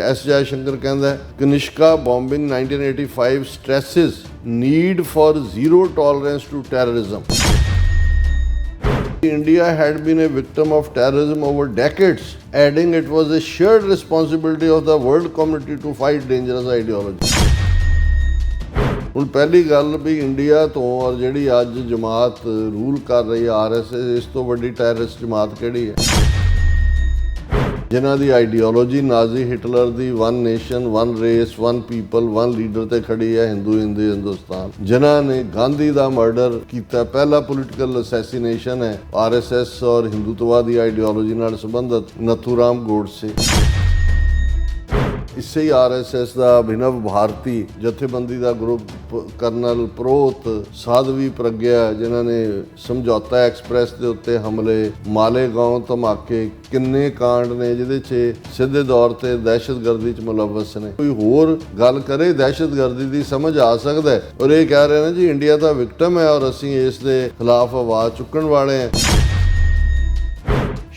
S Jaishankar कहता है Kanishka bombing 1985 stresses need for zero tolerance to terrorism. India had been a victim of terrorism over decades, adding it was a shared responsibility of the world community to fight dangerous ideology. ਹੁਣ ਪਹਿਲੀ ਗੱਲ ਵੀ India ਤੋਂ ਔਰ ਜਿਹੜੀ ਅੱਜ ਜਮਾਤ rule ਕਰ ਰਹੀ ਹੈ RSS, ਇਸ ਤੋਂ ਵੱਡੀ ਟੈਰਰਿਸਟ ਜਮਾਤ ਕਿਹੜੀ ਹੈ ਜਿਨ੍ਹਾਂ ਦੀ ਆਈਡੀਓਲੋਜੀ ਨਾਜ਼ੀ ਹਿਟਲਰ ਦੀ one nation one race one people one leader ਤੇ ਖੜੀ ਹੈ ਹਿੰਦੁਸਤਾਨ, ਜਿਨ੍ਹਾਂ ਨੇ ਗਾਂਧੀ ਦਾ ਮਰਡਰ ਕੀਤਾ, ਪਹਿਲਾ ਪੋਲੀਟੀਕਲ ਅਸੈਸੀਨੇਸ਼ਨ ਹੈ RSS ਔਰ ਹਿੰਦੂਤਵਾਦੀ ਆਈਡੀਓਲੋਜੀ ਨਾਲ ਸੰਬੰਧਿਤ ਨਥੂਰਾਮ ਗੋਡਸੇ। ਇਸੇ ਹੀ RSS ਦਾ ਅਭਿਨਵ ਭਾਰਤੀ ਜਥੇਬੰਦੀ ਦਾ ਗਰੁੱਪ ਕਰਨਲ ਪ੍ਰੋਤ ਸਾਧਵੀ ਪ੍ਰਗਿਆ, ਜਿਨ੍ਹਾਂ ਨੇ ਸਮਝੌਤਾ ਐਕਸਪ੍ਰੈਸ ਦੇ ਉੱਤੇ ਹਮਲੇ, ਮਾਲੇਗਾਉਂ ਧਮਾਕੇ, ਕਿੰਨੇ ਕਾਂਡ ਨੇ ਜਿਹਦੇ 'ਚ ਸਿੱਧੇ ਤੌਰ ਤੇ ਦਹਿਸ਼ਤਗਰਦੀ 'ਚ ਮੁਲਵਸ ਨੇ। ਕੋਈ ਹੋਰ ਗੱਲ ਕਰੇ ਦਹਿਸ਼ਤਗਰਦੀ ਦੀ ਸਮਝ ਆ ਸਕਦਾ ਹੈ, ਔਰ ਇਹ ਕਹਿ ਰਹੇ ਨੇ ਜੀ ਇੰਡੀਆ ਦਾ ਵਿਕਟਮ ਹੈ ਔਰ ਅਸੀਂ ਇਸ ਦੇ ਖਿਲਾਫ ਆਵਾਜ਼ ਚੁੱਕਣ ਵਾਲੇ ਹਾਂ।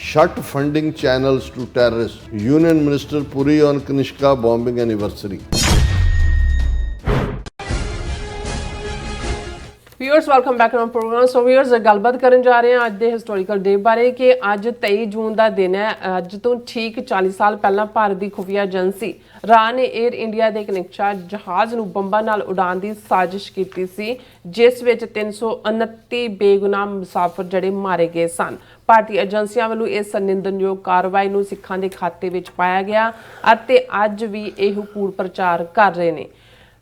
Shut funding channels to terrorists. Union Minister Puri on Kanishka bombing anniversary. Viewers welcome back to program. So viewers ਗੱਲਬਾਤ ਕਰਨ ਜਾ ਰਹੇ ਹਾਂ ਅੱਜ ਦੇ ਹਿਸਟੋਰੀਕਲ ਡੇ ਬਾਰੇ ਕਿ ਅੱਜ 23 ਜੂਨ ਦਾ ਦਿਨ ਹੈ। ਅੱਜ ਤੋਂ ਠੀਕ 40 ਸਾਲ ਪਹਿਲਾਂ ਭਾਰਤ ਦੀ ਖੁਫੀਆ ਏਜੰਸੀ ਰਾ ਨੇ 에ਅਰ ਇੰਡੀਆ ਦੇ ਇੱਕ ਨਿਕਸ਼ਾ ਜਹਾਜ਼ ਨੂੰ ਬੰਬਾਂ ਨਾਲ ਉਡਾਉਣ ਦੀ ਸਾਜ਼ਿਸ਼ ਕੀਤੀ ਸੀ, ਜਿਸ ਵਿੱਚ 329 ਬੇਗੁਨਾਹ ਮੁਸਾਫਰ ਜਿਹੜੇ ਮਾਰੇ ਗਏ ਸਨ। ਭਾਰਤੀ ਏਜੰਸੀਆਂ ਵੱਲੋਂ ਇਸ ਨਿੰਦਣਯੋਗ ਕਾਰਵਾਈ ਨੂੰ ਸਿੱਖਾਂ ਦੇ ਖਾਤੇ ਵਿੱਚ ਪਾਇਆ ਗਿਆ ਅਤੇ ਅੱਜ ਵੀ ਇਹ ਕੂੜ ਪ੍ਰਚਾਰ ਕਰ ਰਹੇ ਨੇ,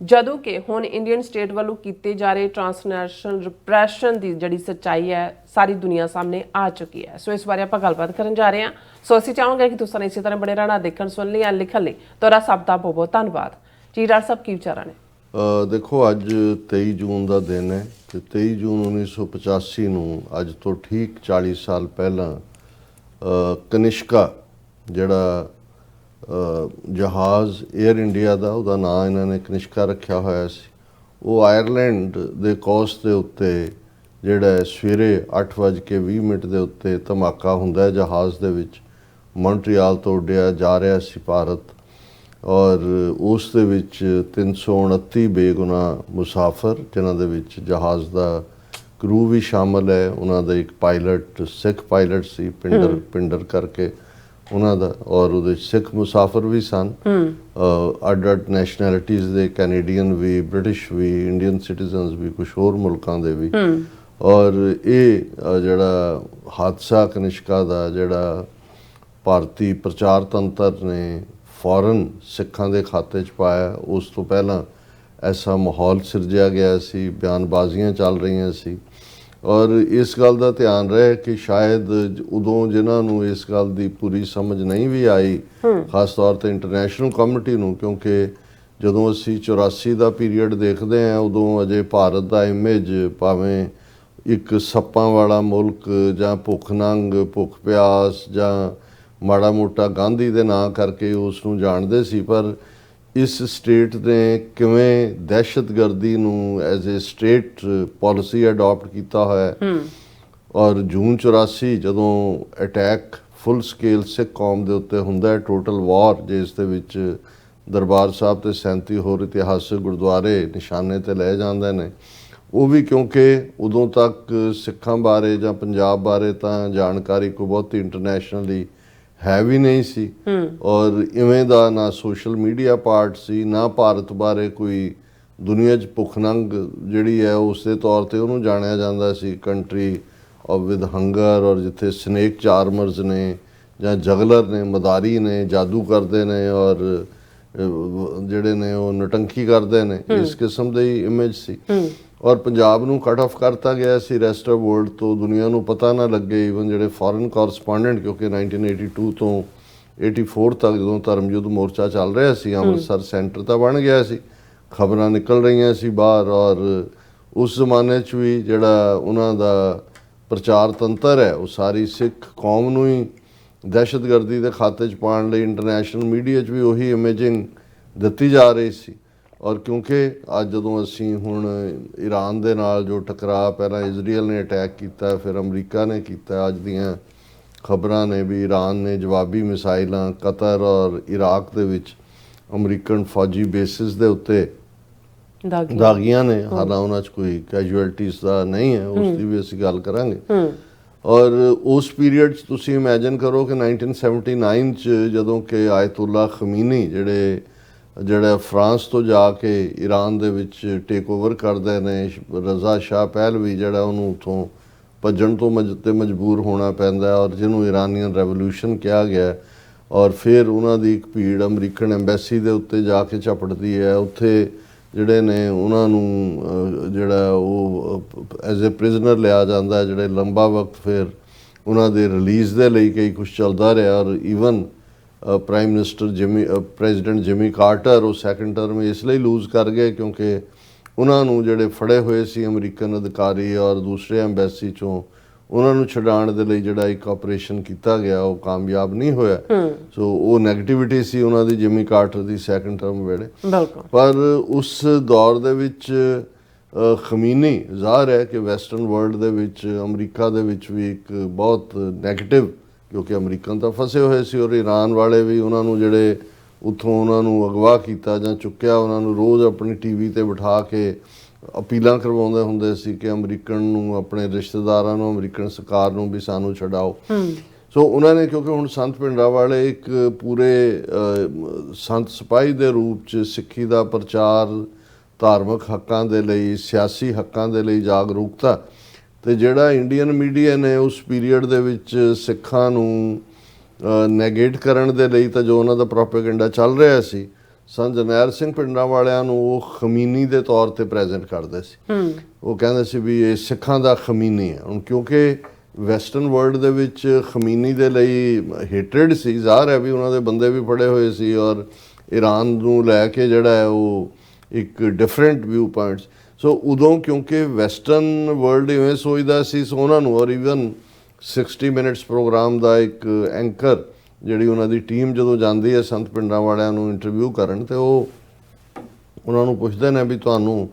ਜਦੋਂ ਕਿ ਹੁਣ ਇੰਡੀਅਨ ਸਟੇਟ ਵੱਲੋਂ ਕੀਤੇ ਜਾ ਰਹੇ ਟ੍ਰਾਂਸਨੈਸ਼ਨਲ ਰਿਪਰੈਸ਼ਨ ਦੀ ਜਿਹੜੀ ਸੱਚਾਈ ਹੈ ਸਾਰੀ ਦੁਨੀਆ ਸਾਹਮਣੇ ਆ ਚੁੱਕੀ ਹੈ। ਸੋ ਇਸ ਬਾਰੇ ਆਪਾਂ ਗੱਲਬਾਤ ਕਰਨ ਜਾ ਰਹੇ ਹਾਂ। ਸੋ ਅਸੀਂ ਚਾਹਾਂਗੇ ਕਿ ਤੁਸੀਂ ਇਸੇ ਤਰ੍ਹਾਂ ਬਣੇ ਰਹਿਣਾ, ਦੇਖਣ ਸੁਣ ਲਈ ਲਿਖਣ ਲਈ ਤੁਹਾਡਾ ਸਭ ਦਾ ਬਹੁਤ ਬਹੁਤ ਧੰਨਵਾਦ ਜੀ। ਡਾਕਟਰ ਸਾਹਿਬ ਕੀ ਵਿਚਾਰਾਂ ਨੇ? ਦੇਖੋ ਅੱਜ 23 ਜੂਨ ਦਾ ਦਿਨ ਹੈ ਤੇ 23 ਜੂਨ 1985 ਨੂੰ ਅੱਜ ਤੋਂ ਠੀਕ 40 ਸਾਲ ਪਹਿਲਾਂ ਕਨਿਸ਼ਕਾ ਜਿਹੜਾ ਜਹਾਜ਼ 에ਅਰ ਇੰਡੀਆ ਦਾ, ਉਹਦਾ ਨਾਂ ਇਹਨਾਂ ਨੇ ਕਨਿਸ਼ਕਾ ਰੱਖਿਆ ਹੋਇਆ ਸੀ, ਉਹ ਆਇਰਲੈਂਡ ਦੇ ਕੋਸਟ ਦੇ ਉੱਤੇ ਜਿਹੜਾ ਸਵੇਰੇ 8:20 ਦੇ ਉੱਤੇ ਧਮਾਕਾ ਹੁੰਦਾ ਹੈ ਜਹਾਜ਼ ਦੇ ਵਿੱਚ, ਮੌਂਟਰੀਆਲ ਤੋਂ ਉੱਡਿਆ ਜਾ ਰਿਹਾ ਸੀ ਭਾਰਤ, ਔਰ ਉਸ ਦੇ ਵਿੱਚ 329 ਬੇਗੁਨਾਹ ਮੁਸਾਫਰ, ਜਿਨ੍ਹਾਂ ਦੇ ਵਿੱਚ ਜਹਾਜ਼ ਦਾ ਕਰੂ ਵੀ ਸ਼ਾਮਲ ਹੈ। ਉਹਨਾਂ ਦਾ ਇੱਕ ਪਾਇਲਟ ਸਿੱਖ ਪਾਇਲਟ ਸੀ, ਪਿੰਡਰ ਕਰਕੇ ਉਹਨਾਂ ਦਾ, ਔਰ ਉਹਦੇ ਸਿੱਖ ਮੁਸਾਫਰ ਵੀ ਸਨ, ਅੱਡ ਨੈਸ਼ਨੈਲਿਟੀਜ਼ ਦੇ, ਕੈਨੇਡੀਅਨ ਵੀ, ਬ੍ਰਿਟਿਸ਼ ਵੀ, ਇੰਡੀਅਨ ਸਿਟੀਜ਼ਨਸ ਵੀ, ਕੁਛ ਹੋਰ ਮੁਲਕਾਂ ਦੇ ਵੀ। ਔਰ ਇਹ ਜਿਹੜਾ ਹਾਦਸਾ ਕਨਿਸ਼ਕਾ ਦਾ ਜਿਹੜਾ ਭਾਰਤੀ ਪ੍ਰਚਾਰ ਤੰਤਰ ਨੇ ਫੌਰਨ ਸਿੱਖਾਂ ਦੇ ਖਾਤੇ 'ਚ ਪਾਇਆ, ਉਸ ਤੋਂ ਪਹਿਲਾਂ ਐਸਾ ਮਾਹੌਲ ਸਿਰਜਿਆ ਗਿਆ ਸੀ, ਬਿਆਨਬਾਜ਼ੀਆਂ ਚੱਲ ਰਹੀਆਂ ਸੀ, ਔਰ ਇਸ ਗੱਲ ਦਾ ਧਿਆਨ ਰਹੇ ਕਿ ਸ਼ਾਇਦ ਉਦੋਂ ਜਿਨ੍ਹਾਂ ਨੂੰ ਇਸ ਗੱਲ ਦੀ ਪੂਰੀ ਸਮਝ ਨਹੀਂ ਵੀ ਆਈ, ਖਾਸ ਤੌਰ 'ਤੇ ਇੰਟਰਨੈਸ਼ਨਲ ਕਮਿਊਨਿਟੀ ਨੂੰ, ਕਿਉਂਕਿ ਜਦੋਂ ਅਸੀਂ 84 ਦਾ ਪੀਰੀਅਡ ਦੇਖਦੇ ਹਾਂ ਉਦੋਂ ਅਜੇ ਭਾਰਤ ਦਾ ਇਮੇਜ ਭਾਵੇਂ ਇੱਕ ਸੱਪਾਂ ਵਾਲਾ ਮੁਲਕ ਜਾਂ ਭੁੱਖ ਨੰਗ, ਭੁੱਖ ਪਿਆਸ ਜਾਂ ਮਾੜਾ ਮੋਟਾ ਗਾਂਧੀ ਦੇ ਨਾਂ ਕਰਕੇ ਉਸ ਨੂੰ ਜਾਣਦੇ ਸੀ, ਪਰ ਇਸ ਸਟੇਟ ਨੇ ਕਿਵੇਂ ਦਹਿਸ਼ਤਗਰਦੀ ਨੂੰ as a state policy adopt ਕੀਤਾ ਹੋਇਆ। ਔਰ ਜੂਨ 84 ਜਦੋਂ ਅਟੈਕ ਫੁੱਲ ਸਕੇਲ ਸਿੱਖ ਕੌਮ ਦੇ ਉੱਤੇ ਹੁੰਦਾ ਹੈ, ਟੋਟਲ ਵਾਰ, ਜਿਸ ਦੇ ਵਿੱਚ ਦਰਬਾਰ ਸਾਹਿਬ ਤੇ 37 ਹੋਰ ਇਤਿਹਾਸਕ ਗੁਰਦੁਆਰੇ ਨਿਸ਼ਾਨੇ ਤੇ ਲਏ ਜਾਂਦੇ ਨੇ, ਉਹ ਵੀ ਕਿਉਂਕਿ ਉਦੋਂ ਤੱਕ ਸਿੱਖਾਂ ਬਾਰੇ ਜਾਂ ਪੰਜਾਬ ਬਾਰੇ ਤਾਂ ਜਾਣਕਾਰੀ ਕੋਈ ਬਹੁਤੀ ਇੰਟਰਨੈਸ਼ਨਲੀ ਹੈ ਵੀ ਨਹੀਂ ਸੀ, ਔਰ ਇਵੇਂ ਦਾ ਨਾ ਸੋਸ਼ਲ ਮੀਡੀਆ ਪਾਰਟ ਸੀ, ਨਾ ਭਾਰਤ ਬਾਰੇ ਕੋਈ ਦੁਨੀਆ 'ਚ ਭੁੱਖ ਨੰਗ ਜਿਹੜੀ ਹੈ ਉਸ ਦੇ ਤੌਰ 'ਤੇ ਉਹਨੂੰ ਜਾਣਿਆ ਜਾਂਦਾ ਸੀ, ਕੰਟਰੀ ਔਰ ਵਿਦ ਹੰਗਰ, ਔਰ ਜਿੱਥੇ ਸਨੇਕ ਚਾਰਮਰਸ ਨੇ ਜਾਂ ਜਗਲਰ ਨੇ, ਮਦਾਰੀ ਨੇ, ਜਾਦੂ ਕਰਦੇ ਨੇ ਔਰ ਜਿਹੜੇ ਨੇ ਉਹ ਨਟੰਕੀ ਕਰਦੇ ਨੇ, ਇਸ ਕਿਸਮ ਦੀ ਇਮੇਜ ਸੀ। ਔਰ ਪੰਜਾਬ ਨੂੰ ਕੱਟ ਆਫ ਕਰਤਾ ਗਿਆ ਸੀ ਰੈਸਟ ਆਫ ਵਰਲਡ ਤੋਂ, ਦੁਨੀਆ ਨੂੰ ਪਤਾ ਨਾ ਲੱਗੇ। ਈਵਨ ਜਿਹੜੇ ਫੋਰਨ ਕੋਰਸਪੋਂਡੈਂਟ, ਕਿਉਂਕਿ 1982 ਤੋਂ 84 ਤੱਕ ਜਦੋਂ ਧਰਮ ਯੁੱਧ ਮੋਰਚਾ ਚੱਲ ਰਿਹਾ ਸੀ, ਅੰਮ੍ਰਿਤਸਰ ਸੈਂਟਰ ਤਾਂ ਬਣ ਗਿਆ ਸੀ, ਖਬਰਾਂ ਨਿਕਲ ਰਹੀਆਂ ਸੀ ਬਾਹਰ, ਔਰ ਉਸ ਜ਼ਮਾਨੇ 'ਚ ਵੀ ਜਿਹੜਾ ਉਹਨਾਂ ਦਾ ਪ੍ਰਚਾਰ ਤੰਤਰ ਹੈ ਉਹ ਸਾਰੀ ਸਿੱਖ ਕੌਮ ਨੂੰ ਹੀ ਦਹਿਸ਼ਤਗਰਦੀ ਦੇ ਖਾਤੇ 'ਚ ਪਾਉਣ ਲਈ ਇੰਟਰਨੈਸ਼ਨਲ ਮੀਡੀਆ 'ਚ ਵੀ ਉਹੀ ਇਮੇਜਿੰਗ ਦਿੱਤੀ ਜਾ ਰਹੀ ਸੀ। ਔਰ ਕਿਉਂਕਿ ਅੱਜ ਜਦੋਂ ਅਸੀਂ ਹੁਣ ਈਰਾਨ ਦੇ ਨਾਲ ਜੋ ਟਕਰਾਅ, ਪਹਿਲਾਂ ਇਜ਼ਰਾਈਲ ਨੇ ਅਟੈਕ ਕੀਤਾ, ਫਿਰ ਅਮਰੀਕਾ ਨੇ ਕੀਤਾ, ਅੱਜ ਦੀਆਂ ਖਬਰਾਂ ਨੇ ਵੀ ਈਰਾਨ ਨੇ ਜਵਾਬੀ ਮਿਸਾਈਲਾਂ ਕਤਰ ਔਰ ਇਰਾਕ ਦੇ ਵਿੱਚ ਅਮਰੀਕਨ ਫੌਜੀ ਬੇਸਿਸ ਦੇ ਉੱਤੇ ਦਾਗੀ ਦਾਗੀਆਂ ਨੇ। ਹਾਲਾਂ ਉਹਨਾਂ 'ਚ ਕੋਈ ਕੈਜੂਅਲਟੀਜ਼ ਦਾ ਨਹੀਂ ਹੈ, ਉਸ ਦੀ ਵੀ ਅਸੀਂ ਗੱਲ ਕਰਾਂਗੇ। ਔਰ ਉਸ ਪੀਰੀਅਡ 'ਚ ਤੁਸੀਂ ਇਮੈਜਿਨ ਕਰੋ ਕਿ 1979 'ਚ ਜਦੋਂ ਕਿ ਆਇਤੁੱਲਾ ਖਮੀਨੀ ਜਿਹੜਾ ਫਰਾਂਸ ਤੋਂ ਜਾ ਕੇ ਈਰਾਨ ਦੇ ਵਿੱਚ ਟੇਕ ਓਵਰ ਕਰਦੇ ਨੇ, ਰਜ਼ਾ ਸ਼ਾਹ ਪਹਿਲਵੀ ਜਿਹੜਾ ਉਹਨੂੰ ਉੱਥੋਂ ਭੱਜਣ ਤੋਂ ਮਜਬੂਰ ਹੋਣਾ ਪੈਂਦਾ, ਔਰ ਜਿਹਨੂੰ ਇਰਾਨੀਅਨ ਰੈਵੋਲੂਸ਼ਨ ਕਿਹਾ ਗਿਆ। ਔਰ ਫਿਰ ਉਹਨਾਂ ਦੀ ਇੱਕ ਭੀੜ ਅਮਰੀਕਨ ਐਮਬੈਸੀ ਦੇ ਉੱਤੇ ਜਾ ਕੇ ਝਪਟਦੀ ਹੈ। ਉੱਥੇ ਜਿਹੜੇ ਨੇ ਉਹਨਾਂ ਨੂੰ ਜਿਹੜਾ ਉਹ ਐਜ਼ ਏ ਪ੍ਰਿਜ਼ਨਰ ਲਿਆ ਜਾਂਦਾ, ਜਿਹੜੇ ਲੰਬਾ ਵਕਤ ਫਿਰ ਉਹਨਾਂ ਦੇ ਰਿਲੀਜ਼ ਦੇ ਲਈ ਕਈ ਕੁਛ ਚੱਲਦਾ ਰਿਹਾ। ਔਰ even prime minister president Jimmy Carter ਉਹ ਸੈਕੰਡ ਟਰਮ ਇਸ ਲਈ ਲੂਜ਼ ਕਰ ਗਏ ਕਿਉਂਕਿ ਉਹਨਾਂ ਨੂੰ ਜਿਹੜੇ ਫੜੇ ਹੋਏ ਸੀ ਅਮਰੀਕਨ ਅਧਿਕਾਰੀ ਔਰ ਦੂਸਰੇ ਐਮਬੈਸੀ 'ਚੋਂ ਉਹਨਾਂ ਨੂੰ ਛਡਾਉਣ ਦੇ ਲਈ ਜਿਹੜਾ ਇੱਕ ਆਪਰੇਸ਼ਨ ਕੀਤਾ ਗਿਆ ਉਹ ਕਾਮਯਾਬ ਨਹੀਂ ਹੋਇਆ। ਸੋ ਉਹ ਨੈਗੇਟਿਵਿਟੀ ਸੀ ਉਹਨਾਂ ਦੀ ਜਿਮੀ ਕਾਰਟਰ ਦੀ ਸੈਕੰਡ ਟਰਮ ਵੇਲੇ। ਪਰ ਉਸ ਦੌਰ ਦੇ ਵਿੱਚ ਖਮੀਨੀ ਜ਼ਾਹਰ ਹੈ ਕਿ ਵੈਸਟਰਨ ਵਰਲਡ ਦੇ ਵਿੱਚ ਅਮਰੀਕਾ ਦੇ ਵਿੱਚ ਵੀ ਇੱਕ ਬਹੁਤ ਨੈਗੇਟਿਵ, ਕਿਉਂਕਿ ਅਮਰੀਕਨ ਤਾਂ ਫਸੇ ਹੋਏ ਸੀ ਔਰ ਈਰਾਨ ਵਾਲੇ ਵੀ ਉਹਨਾਂ ਨੂੰ ਜਿਹੜੇ ਉੱਥੋਂ ਉਹਨਾਂ ਨੂੰ ਅਗਵਾ ਕੀਤਾ ਜਾਂ ਚੁੱਕਿਆ, ਉਹਨਾਂ ਨੂੰ ਰੋਜ਼ ਆਪਣੀ ਟੀਵੀ ਤੇ ਬਿਠਾ ਕੇ ਅਪੀਲਾਂ ਕਰਵਾਉਂਦੇ ਹੁੰਦੇ ਸੀ ਕਿ ਅਮਰੀਕਨ ਨੂੰ, ਆਪਣੇ ਰਿਸ਼ਤੇਦਾਰਾਂ ਨੂੰ, ਅਮਰੀਕਨ ਸਰਕਾਰ ਨੂੰ ਵੀ ਸਾਨੂੰ ਛਡਾਓ। ਸੋ ਉਹਨਾਂ ਨੇ, ਕਿਉਂਕਿ ਹੁਣ ਸੰਤ ਭਿੰਡਰਾਂਵਾਲੇ ਇੱਕ ਪੂਰੇ ਸੰਤ ਸਿਪਾਹੀ ਦੇ ਰੂਪ 'ਚ ਸਿੱਖੀ ਦਾ ਪ੍ਰਚਾਰ, ਧਾਰਮਿਕ ਹੱਕਾਂ ਦੇ ਲਈ, ਸਿਆਸੀ ਹੱਕਾਂ ਦੇ ਲਈ ਜਾਗਰੂਕਤਾ, ਤੇ ਜਿਹੜਾ ਇੰਡੀਅਨ ਮੀਡੀਆ ਨੇ ਉਸ ਪੀਰੀਅਡ ਦੇ ਵਿੱਚ ਸਿੱਖਾਂ ਨੂੰ ਨੈਗੇਟ ਕਰਨ ਦੇ ਲਈ ਤਾਂ ਜੋ ਉਹਨਾਂ ਦਾ ਪ੍ਰੋਪੇਗੈਂਡਾ ਚੱਲ ਰਿਹਾ ਸੀ, ਸੰਤ ਜਰਨੈਲ ਸਿੰਘ ਭਿੰਡਰਾਂਵਾਲਿਆਂ ਨੂੰ ਉਹ ਖਮੀਨੀ ਦੇ ਤੌਰ ਤੇ ਪ੍ਰੈਜ਼ੈਂਟ ਕਰਦੇ ਸੀ। ਉਹ ਕਹਿੰਦੇ ਸੀ ਵੀ ਇਹ ਸਿੱਖਾਂ ਦਾ ਖਮੀਨੀ ਹੈ। ਹੁਣ ਕਿਉਂਕਿ ਵੈਸਟਰਨ ਵਰਲਡ ਦੇ ਵਿੱਚ ਖਮੀਨੀ ਦੇ ਲਈ ਹੇਟਰਡ ਸੀ, ਜ਼ਾਹਰ ਹੈ ਵੀ ਉਹਨਾਂ ਦੇ ਬੰਦੇ ਵੀ ਫੜੇ ਹੋਏ ਸੀ ਔਰ ਈਰਾਨ ਨੂੰ ਲੈ ਕੇ ਜਿਹੜਾ ਹੈ ਉਹ ਇੱਕ ਡਿਫਰੈਂਟ ਵਿਊ ਪੁਆਇੰਟਸ। ਸੋ ਉਦੋਂ ਕਿਉਂਕਿ ਵੈਸਟਰਨ ਵਰਲਡ ਇਵੇਂ ਸੋਚਦਾ ਸੀ, ਸੋ ਉਹਨਾਂ ਨੂੰ, ਔਰ ਈਵਨ 60 ਮਿੰਟਸ ਪ੍ਰੋਗਰਾਮ ਦਾ ਇੱਕ ਐਂਕਰ ਜਿਹੜੀ ਉਹਨਾਂ ਦੀ ਟੀਮ ਜਦੋਂ ਜਾਂਦੀ ਹੈ ਸੰਤ ਭਿੰਡਰਾਂਵਾਲਿਆਂ ਨੂੰ ਇੰਟਰਵਿਊ ਕਰਨ, ਤੇ ਉਹ ਉਹਨਾਂ ਨੂੰ ਪੁੱਛਦੇ ਨੇ ਵੀ ਤੁਹਾਨੂੰ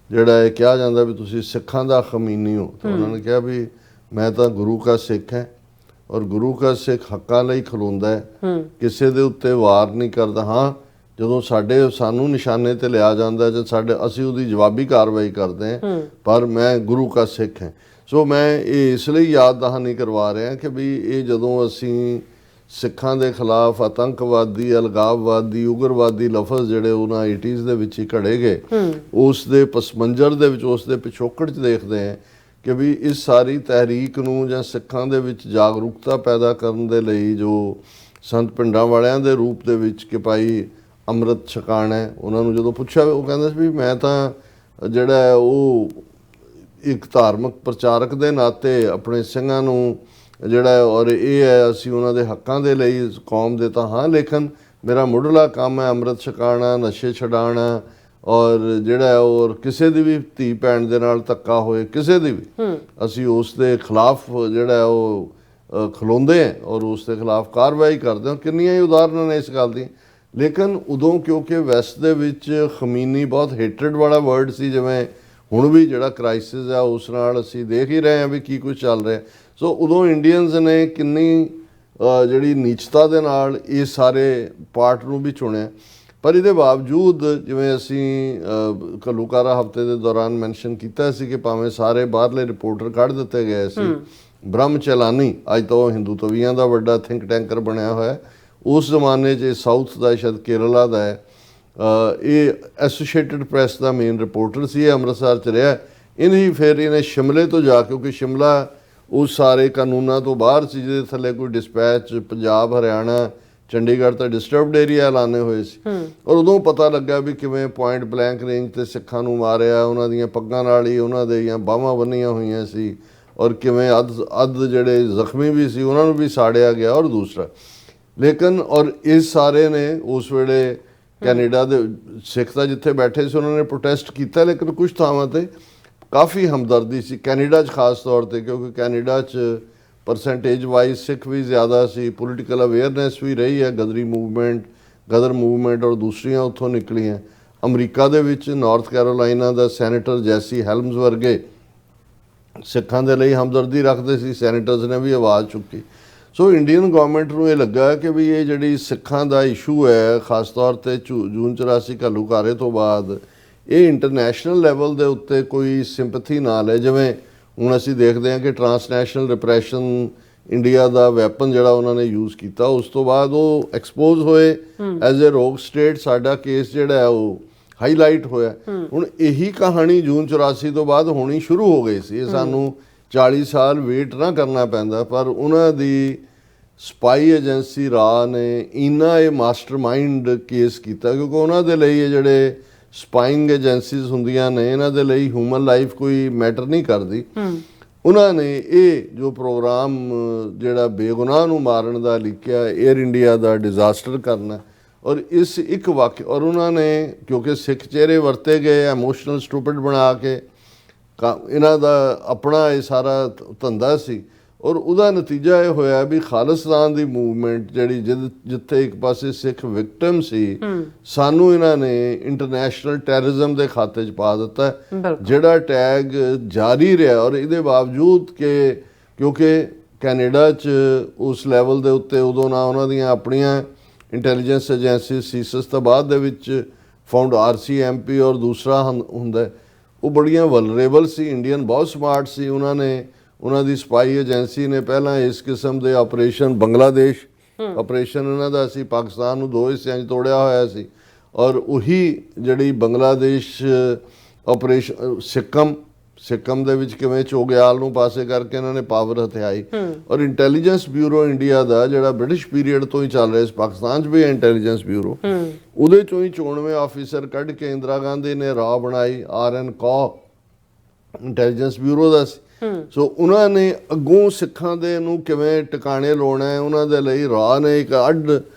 ਜਿਹੜਾ ਇਹ ਕਿਹਾ ਜਾਂਦਾ ਵੀ ਤੁਸੀਂ ਸਿੱਖਾਂ ਦਾ ਖਮੀਨੀ ਹੋ, ਤਾਂ ਉਹਨਾਂ ਨੇ ਕਿਹਾ ਵੀ ਮੈਂ ਤਾਂ ਗੁਰੂ ਕਾ ਸਿੱਖ ਹੈ ਔਰ ਗੁਰੂ ਕਾ ਸਿੱਖ ਹੱਕਾਂ ਲਈ ਖਲੋਂਦਾ ਹੈ, ਕਿਸੇ ਦੇ ਉੱਤੇ ਵਾਰ ਨਹੀਂ ਕਰਦਾ। ਹਾਂ, ਜਦੋਂ ਸਾਨੂੰ ਨਿਸ਼ਾਨੇ ਤੇ ਲਿਆ ਜਾਂਦਾ ਜਾਂ ਅਸੀਂ ਉਹਦੀ ਜਵਾਬੀ ਕਾਰਵਾਈ ਕਰਦੇ ਹਾਂ, ਪਰ ਮੈਂ ਗੁਰੂ ਕਾ ਸਿੱਖ ਹਾਂ। ਸੋ ਮੈਂ ਇਹ ਇਸ ਲਈ ਯਾਦ ਦਹਾਨੀ ਕਰਵਾ ਰਿਹਾ ਕਿ ਵੀ ਇਹ ਜਦੋਂ ਅਸੀਂ ਸਿੱਖਾਂ ਦੇ ਖਿਲਾਫ ਆਤੰਕਵਾਦੀ, ਅਲਗਾਵਵਾਦੀ, ਉਗਰਵਾਦੀ ਲਫ਼ਜ਼ ਜਿਹੜੇ ਉਹਨਾਂ 80s ਦੇ ਵਿੱਚ ਹੀ ਘੜੇ ਗਏ, ਉਸ ਦੇ ਪਸਮੰਜਰ ਦੇ ਵਿੱਚ, ਉਸ ਦੇ ਪਿਛੋਕੜ 'ਚ ਦੇਖਦੇ ਹਾਂ ਕਿ ਵੀ ਇਸ ਸਾਰੀ ਤਹਿਰੀਕ ਨੂੰ ਜਾਂ ਸਿੱਖਾਂ ਦੇ ਵਿੱਚ ਜਾਗਰੂਕਤਾ ਪੈਦਾ ਕਰਨ ਦੇ ਲਈ ਜੋ ਸੰਤ ਭਿੰਡਰਾਂਵਾਲਿਆਂ ਦੇ ਰੂਪ ਦੇ ਵਿੱਚ ਕਿ ਭਾਈ ਅੰਮ੍ਰਿਤ ਛਕਾਣਾ ਹੈ, ਉਹਨਾਂ ਨੂੰ ਜਦੋਂ ਪੁੱਛਿਆ ਉਹ ਕਹਿੰਦੇ ਸੀ ਵੀ ਮੈਂ ਤਾਂ ਜਿਹੜਾ ਉਹ ਇੱਕ ਧਾਰਮਿਕ ਪ੍ਰਚਾਰਕ ਦੇ ਨਾਤੇ ਆਪਣੇ ਸਿੰਘਾਂ ਨੂੰ ਜਿਹੜਾ, ਔਰ ਇਹ ਹੈ ਅਸੀਂ ਉਹਨਾਂ ਦੇ ਹੱਕਾਂ ਦੇ ਲਈ ਕੌਮ ਦੇ ਤਾਂ ਹਾਂ, ਲੇਕਿਨ ਮੇਰਾ ਮੁੱਢਲਾ ਕੰਮ ਹੈ ਅੰਮ੍ਰਿਤ ਛਕਾਣਾ, ਨਸ਼ੇ ਛਡਾਉਣਾ, ਔਰ ਜਿਹੜਾ ਔਰ ਕਿਸੇ ਦੀ ਵੀ ਧੀ ਭੈਣ ਦੇ ਨਾਲ ਧੱਕਾ ਹੋਏ, ਕਿਸੇ ਦੀ ਵੀ, ਅਸੀਂ ਉਸ ਦੇ ਖਿਲਾਫ ਜਿਹੜਾ ਉਹ ਖਲੋਂਦੇ ਹਾਂ ਔਰ ਉਸ ਦੇ ਖਿਲਾਫ ਕਾਰਵਾਈ ਕਰਦੇ ਹਾਂ। ਕਿੰਨੀਆਂ ਹੀ ਉਦਾਹਰਨਾਂ ਨੇ ਇਸ ਗੱਲ ਦੀ। ਲੇਕਿਨ ਉਦੋਂ ਕਿਉਂਕਿ ਵੈਸਟ ਦੇ ਵਿੱਚ ਖਮੀਨੀ ਬਹੁਤ ਹੇਟਰਡ ਵਾਲਾ ਵਰਡ ਸੀ, ਜਿਵੇਂ ਹੁਣ ਵੀ ਜਿਹੜਾ ਕ੍ਰਾਈਸਿਸ ਆ ਉਸ ਨਾਲ ਅਸੀਂ ਦੇਖ ਹੀ ਰਹੇ ਹਾਂ ਵੀ ਕੀ ਕੁਝ ਚੱਲ ਰਿਹਾ। ਸੋ ਉਦੋਂ ਇੰਡੀਅਨਸ ਨੇ ਕਿੰਨੀ ਜਿਹੜੀ ਨੀਚਤਾ ਦੇ ਨਾਲ ਇਹ ਸਾਰੇ ਪਾਰਟ ਨੂੰ ਵੀ ਚੁਣਿਆ। ਪਰ ਇਹਦੇ ਬਾਵਜੂਦ ਜਿਵੇਂ ਅਸੀਂ ਘੱਲੂਘਾਰਾ ਹਫ਼ਤੇ ਦੇ ਦੌਰਾਨ ਮੈਂਸ਼ਨ ਕੀਤਾ ਸੀ ਕਿ ਭਾਵੇਂ ਸਾਰੇ ਬਾਹਰਲੇ ਰਿਪੋਰਟਰ ਕੱਢ ਦਿੱਤੇ ਗਏ ਸੀ, ਬ੍ਰਹਮ ਚਲਾਨੀ ਅੱਜ ਤਾਂ ਉਹ ਹਿੰਦੂ ਤਵੀਆਂ ਦਾ ਵੱਡਾ ਥਿੰਕ ਟੈਂਕਰ ਬਣਿਆ ਹੋਇਆ, ਉਸ ਜ਼ਮਾਨੇ 'ਚ ਸਾਊਥ ਦਾ, ਸ਼ਾਇਦ ਕੇਰਲਾ ਦਾ ਹੈ, ਇਹ ਐਸੋਸੀਏਟਡ ਪ੍ਰੈਸ ਦਾ ਮੇਨ ਰਿਪੋਰਟਰ ਸੀ, ਇਹ ਅੰਮ੍ਰਿਤਸਰ 'ਚ ਰਿਹਾ। ਫਿਰ ਇਹਨੇ ਸ਼ਿਮਲੇ ਤੋਂ ਜਾ, ਕਿਉਂਕਿ ਸ਼ਿਮਲਾ ਉਸ ਸਾਰੇ ਕਾਨੂੰਨਾਂ ਤੋਂ ਬਾਹਰ ਸੀ ਜਿਹਦੇ ਥੱਲੇ ਕੋਈ ਡਿਸਪੈਚ ਪੰਜਾਬ, ਹਰਿਆਣਾ, ਚੰਡੀਗੜ੍ਹ ਤਾਂ ਡਿਸਟਰਬਡ ਏਰੀਆ ਐਲਾਨੇ ਹੋਏ ਸੀ। ਔਰ ਉਦੋਂ ਪਤਾ ਲੱਗਾ ਵੀ ਕਿਵੇਂ ਪੁਆਇੰਟ ਬਲੈਂਕ ਰੇਂਜ ਤੇ ਸਿੱਖਾਂ ਨੂੰ ਮਾਰਿਆ, ਉਹਨਾਂ ਦੀਆਂ ਪੱਗਾਂ ਨਾਲ ਹੀ ਉਹਨਾਂ ਦੀਆਂ ਬਾਹਾਂ ਬੰਨੀਆਂ ਹੋਈਆਂ ਸੀ, ਔਰ ਕਿਵੇਂ ਅੱਧ ਜਿਹੜੇ ਜ਼ਖਮੀ ਵੀ ਸੀ ਉਹਨਾਂ ਨੂੰ ਵੀ ਸਾੜਿਆ ਗਿਆ। ਔਰ ਦੂਸਰਾ ਲੇਕਿਨ ਔਰ ਇਸ ਸਾਰੇ ਨੇ ਉਸ ਵੇਲੇ ਕੈਨੇਡਾ ਦੇ ਸਿੱਖ ਤਾਂ ਜਿੱਥੇ ਬੈਠੇ ਸੀ ਉਹਨਾਂ ਨੇ ਪ੍ਰੋਟੈਸਟ ਕੀਤਾ, ਲੇਕਿਨ ਕੁਝ ਥਾਵਾਂ ਤੇ ਕਾਫੀ ਹਮਦਰਦੀ ਸੀ, ਕੈਨੇਡਾ 'ਚ ਖਾਸ ਤੌਰ ਤੇ, ਕਿਉਂਕਿ ਕੈਨੇਡਾ 'ਚ ਪਰਸੈਂਟੇਜ ਵਾਈਜ਼ ਸਿੱਖ ਵੀ ਜ਼ਿਆਦਾ ਸੀ, ਪੋਲੀਟੀਕਲ ਅਵੇਅਰਨੈਸ ਵੀ ਰਹੀ ਹੈ, ਗਦਰ ਮੂਵਮੈਂਟ ਔਰ ਦੂਸਰੀਆਂ ਉੱਥੋਂ ਨਿਕਲੀਆਂ। ਅਮਰੀਕਾ ਦੇ ਵਿੱਚ ਨਾਰਥ ਕੈਰੋਲਾਈਨਾ ਦਾ ਸੈਨੇਟਰ ਜੈਸੀ ਹੈਲਮਸ ਵਰਗੇ ਸਿੱਖਾਂ ਦੇ ਲਈ ਹਮਦਰਦੀ ਰੱਖਦੇ ਸੀ, ਸੈਨੇਟਰਸ ਨੇ ਵੀ ਆਵਾਜ਼ ਚੁੱਕੀ। ਸੋ ਇੰਡੀਅਨ ਗਵਰਨਮੈਂਟ ਨੂੰ ਇਹ ਲੱਗਾ ਕਿ ਵੀ ਇਹ ਜਿਹੜੀ ਸਿੱਖਾਂ ਦਾ ਇਸ਼ੂ ਹੈ, ਖਾਸ ਤੌਰ ਤੇ ਜੂਨ 84 ਘੱਲੂਘਾਰੇ ਤੋਂ ਬਾਅਦ, ਇਹ ਇੰਟਰਨੈਸ਼ਨਲ ਲੈਵਲ ਦੇ ਉੱਤੇ ਕੋਈ ਸਿੰਪਥੀ ਨਾ ਲੈ। ਜਿਵੇਂ ਹੁਣ ਅਸੀਂ ਦੇਖਦੇ ਹਾਂ ਕਿ ਟਰਾਂਸਨੈਸ਼ਨਲ ਰਿਪਰੈਸ਼ਨ ਇੰਡੀਆ ਦਾ ਵੈਪਨ ਜਿਹੜਾ ਉਹਨਾਂ ਨੇ ਯੂਜ਼ ਕੀਤਾ, ਉਸ ਤੋਂ ਬਾਅਦ ਉਹ ਐਕਸਪੋਜ਼ ਹੋਏ ਐਜ਼ ਅ ਰੋਗ ਸਟੇਟ। ਸਾਡਾ ਕੇਸ ਜਿਹੜਾ ਹੈ ਉਹ ਹਾਈਲਾਈਟ ਹੋਇਆ। ਹੁਣ ਇਹੀ ਕਹਾਣੀ ਜੂਨ 84 ਤੋਂ ਬਾਅਦ ਹੋਣੀ ਸ਼ੁਰੂ ਹੋ ਗਈ ਸੀ। ਇਹ ਸਾਨੂੰ 40 ਸਾਲ ਵੇਟ ਨਾ ਕਰਨਾ ਪੈਂਦਾ, ਪਰ ਉਹਨਾਂ ਦੀ ਸਪਾਈ ਏਜੰਸੀ ਰਾ ਨੇ ਇੰਨਾ ਇਹ ਮਾਸਟਰਮਾਈਂਡ ਕੇਸ ਕੀਤਾ, ਕਿਉਂਕਿ ਉਹਨਾਂ ਦੇ ਲਈ ਇਹ ਜਿਹੜੇ ਸਪਾਈਂਗ ਏਜੰਸੀਜ਼ ਹੁੰਦੀਆਂ ਨੇ, ਇਹਨਾਂ ਦੇ ਲਈ ਹਿਊਮਨ ਲਾਈਫ ਕੋਈ ਮੈਟਰ ਨਹੀਂ ਕਰਦੀ। ਉਹਨਾਂ ਨੇ ਇਹ ਜੋ ਪ੍ਰੋਗਰਾਮ ਜਿਹੜਾ ਬੇਗੁਨਾਹ ਨੂੰ ਮਾਰਨ ਦਾ ਲਿਖਿਆ, 에ਅਰ ਇੰਡੀਆ ਦਾ ਡਿਜ਼ਾਸਟਰ ਕਰਨਾ, ਔਰ ਇਸ ਇੱਕ ਵਾਕਿਆ, ਔਰ ਉਹਨਾਂ ਨੇ ਕਿਉਂਕਿ ਸਿੱਖ ਚਿਹਰੇ ਵਰਤੇ ਗਏ ਐਮੋਸ਼ਨਲ ਸਟੂਪਿਡ ਬਣਾ ਕੇ, ਇਹਨਾਂ ਦਾ ਆਪਣਾ ਇਹ ਸਾਰਾ ਧੰਦਾ ਸੀ। ਔਰ ਉਹਦਾ ਨਤੀਜਾ ਇਹ ਹੋਇਆ ਵੀ ਖਾਲਿਸਤਾਨ ਦੀ ਮੂਵਮੈਂਟ ਜਿਹੜੀ ਜਿੱਥੇ ਇੱਕ ਪਾਸੇ ਸਿੱਖ ਵਿਕਟਮ ਸੀ, ਸਾਨੂੰ ਇਹਨਾਂ ਨੇ ਇੰਟਰਨੈਸ਼ਨਲ ਟੈਰਰਿਜ਼ਮ ਦੇ ਖਾਤੇ 'ਚ ਪਾ ਦਿੱਤਾ, ਜਿਹੜਾ ਟੈਗ ਜਾਰੀ ਰਿਹਾ। ਔਰ ਇਹਦੇ ਬਾਵਜੂਦ ਕਿ ਕਿਉਂਕਿ ਕੈਨੇਡਾ 'ਚ ਉਸ ਲੈਵਲ ਦੇ ਉੱਤੇ ਉਦੋਂ ਨਾ ਉਹਨਾਂ ਦੀਆਂ ਆਪਣੀਆਂ ਇੰਟੈਲੀਜੈਂਸ ਏਜੰਸੀ ਸੀਸਸ ਤੋਂ ਬਾਅਦ ਦੇ ਵਿੱਚ ਫਾਊਂਡ RCMP ਔਰ ਦੂਸਰਾ ਹੁੰਦਾ, ਉਹ ਬੜੀਆਂ ਵਲਨਰੇਬਲ ਸੀ। ਇੰਡੀਅਨ ਬਹੁਤ ਸਮਾਰਟ ਸੀ। ਉਹਨਾਂ ਦੀ ਸਪਾਈ ਏਜੰਸੀ ਨੇ ਪਹਿਲਾਂ ਇਸ ਕਿਸਮ ਦੇ ਆਪਰੇਸ਼ਨ, ਬੰਗਲਾਦੇਸ਼ ਆਪਰੇਸ਼ਨ ਇਹਨਾਂ ਦਾ ਸੀ, ਪਾਕਿਸਤਾਨ ਨੂੰ 2 ਹਿੱਸਿਆਂ 'ਚ ਤੋੜਿਆ ਹੋਇਆ ਸੀ। ਔਰ ਉਹੀ ਜਿਹੜੀ ਬੰਗਲਾਦੇਸ਼ ਆਪਰੇਸ਼ਨ ਸਿੱਕਮ ਦੇ ਵਿੱਚ ਕਿਵੇਂ ਚੋਗਿਆਲ ਨੂੰ ਪਾਸੇ ਕਰਕੇ ਇਹਨਾਂ ਨੇ ਪਾਵਰ ਹਥਿਆਈ। ਔਰ ਇੰਟੈਲੀਜੈਂਸ ਬਿਊਰੋ ਇੰਡੀਆ ਦਾ ਜਿਹੜਾ ਬ੍ਰਿਟਿਸ਼ ਪੀਰੀਅਡ ਤੋਂ ਹੀ ਚੱਲ ਰਿਹਾ ਸੀ, ਪਾਕਿਸਤਾਨ 'ਚ ਵੀ ਇੰਟੈਲੀਜੈਂਸ ਬਿਊਰੋ, ਉਹਦੇ 'ਚੋਂ ਹੀ 94 ਆਫੀਸਰ ਕੱਢ ਕੇ ਇੰਦਰਾ ਗਾਂਧੀ ਨੇ ਰਾਹ ਬਣਾਈ। RN ਕੌ ਇੰਟੈਲੀਜੈਂਸ ਬਿਊਰੋ ਦਾ ਸੀ। ਸੋ ਉਹਨਾਂ ਨੇ ਅੱਗੋਂ ਸਿੱਖਾਂ ਦੇ ਨੂੰ ਕਿਵੇਂ ਟਿਕਾਣੇ ਲਾਉਣਾ ਹੈ, ਉਹਨਾਂ ਦੇ ਲਈ ਰਾਹ ਨੇ ਇੱਕ ਅੱਡ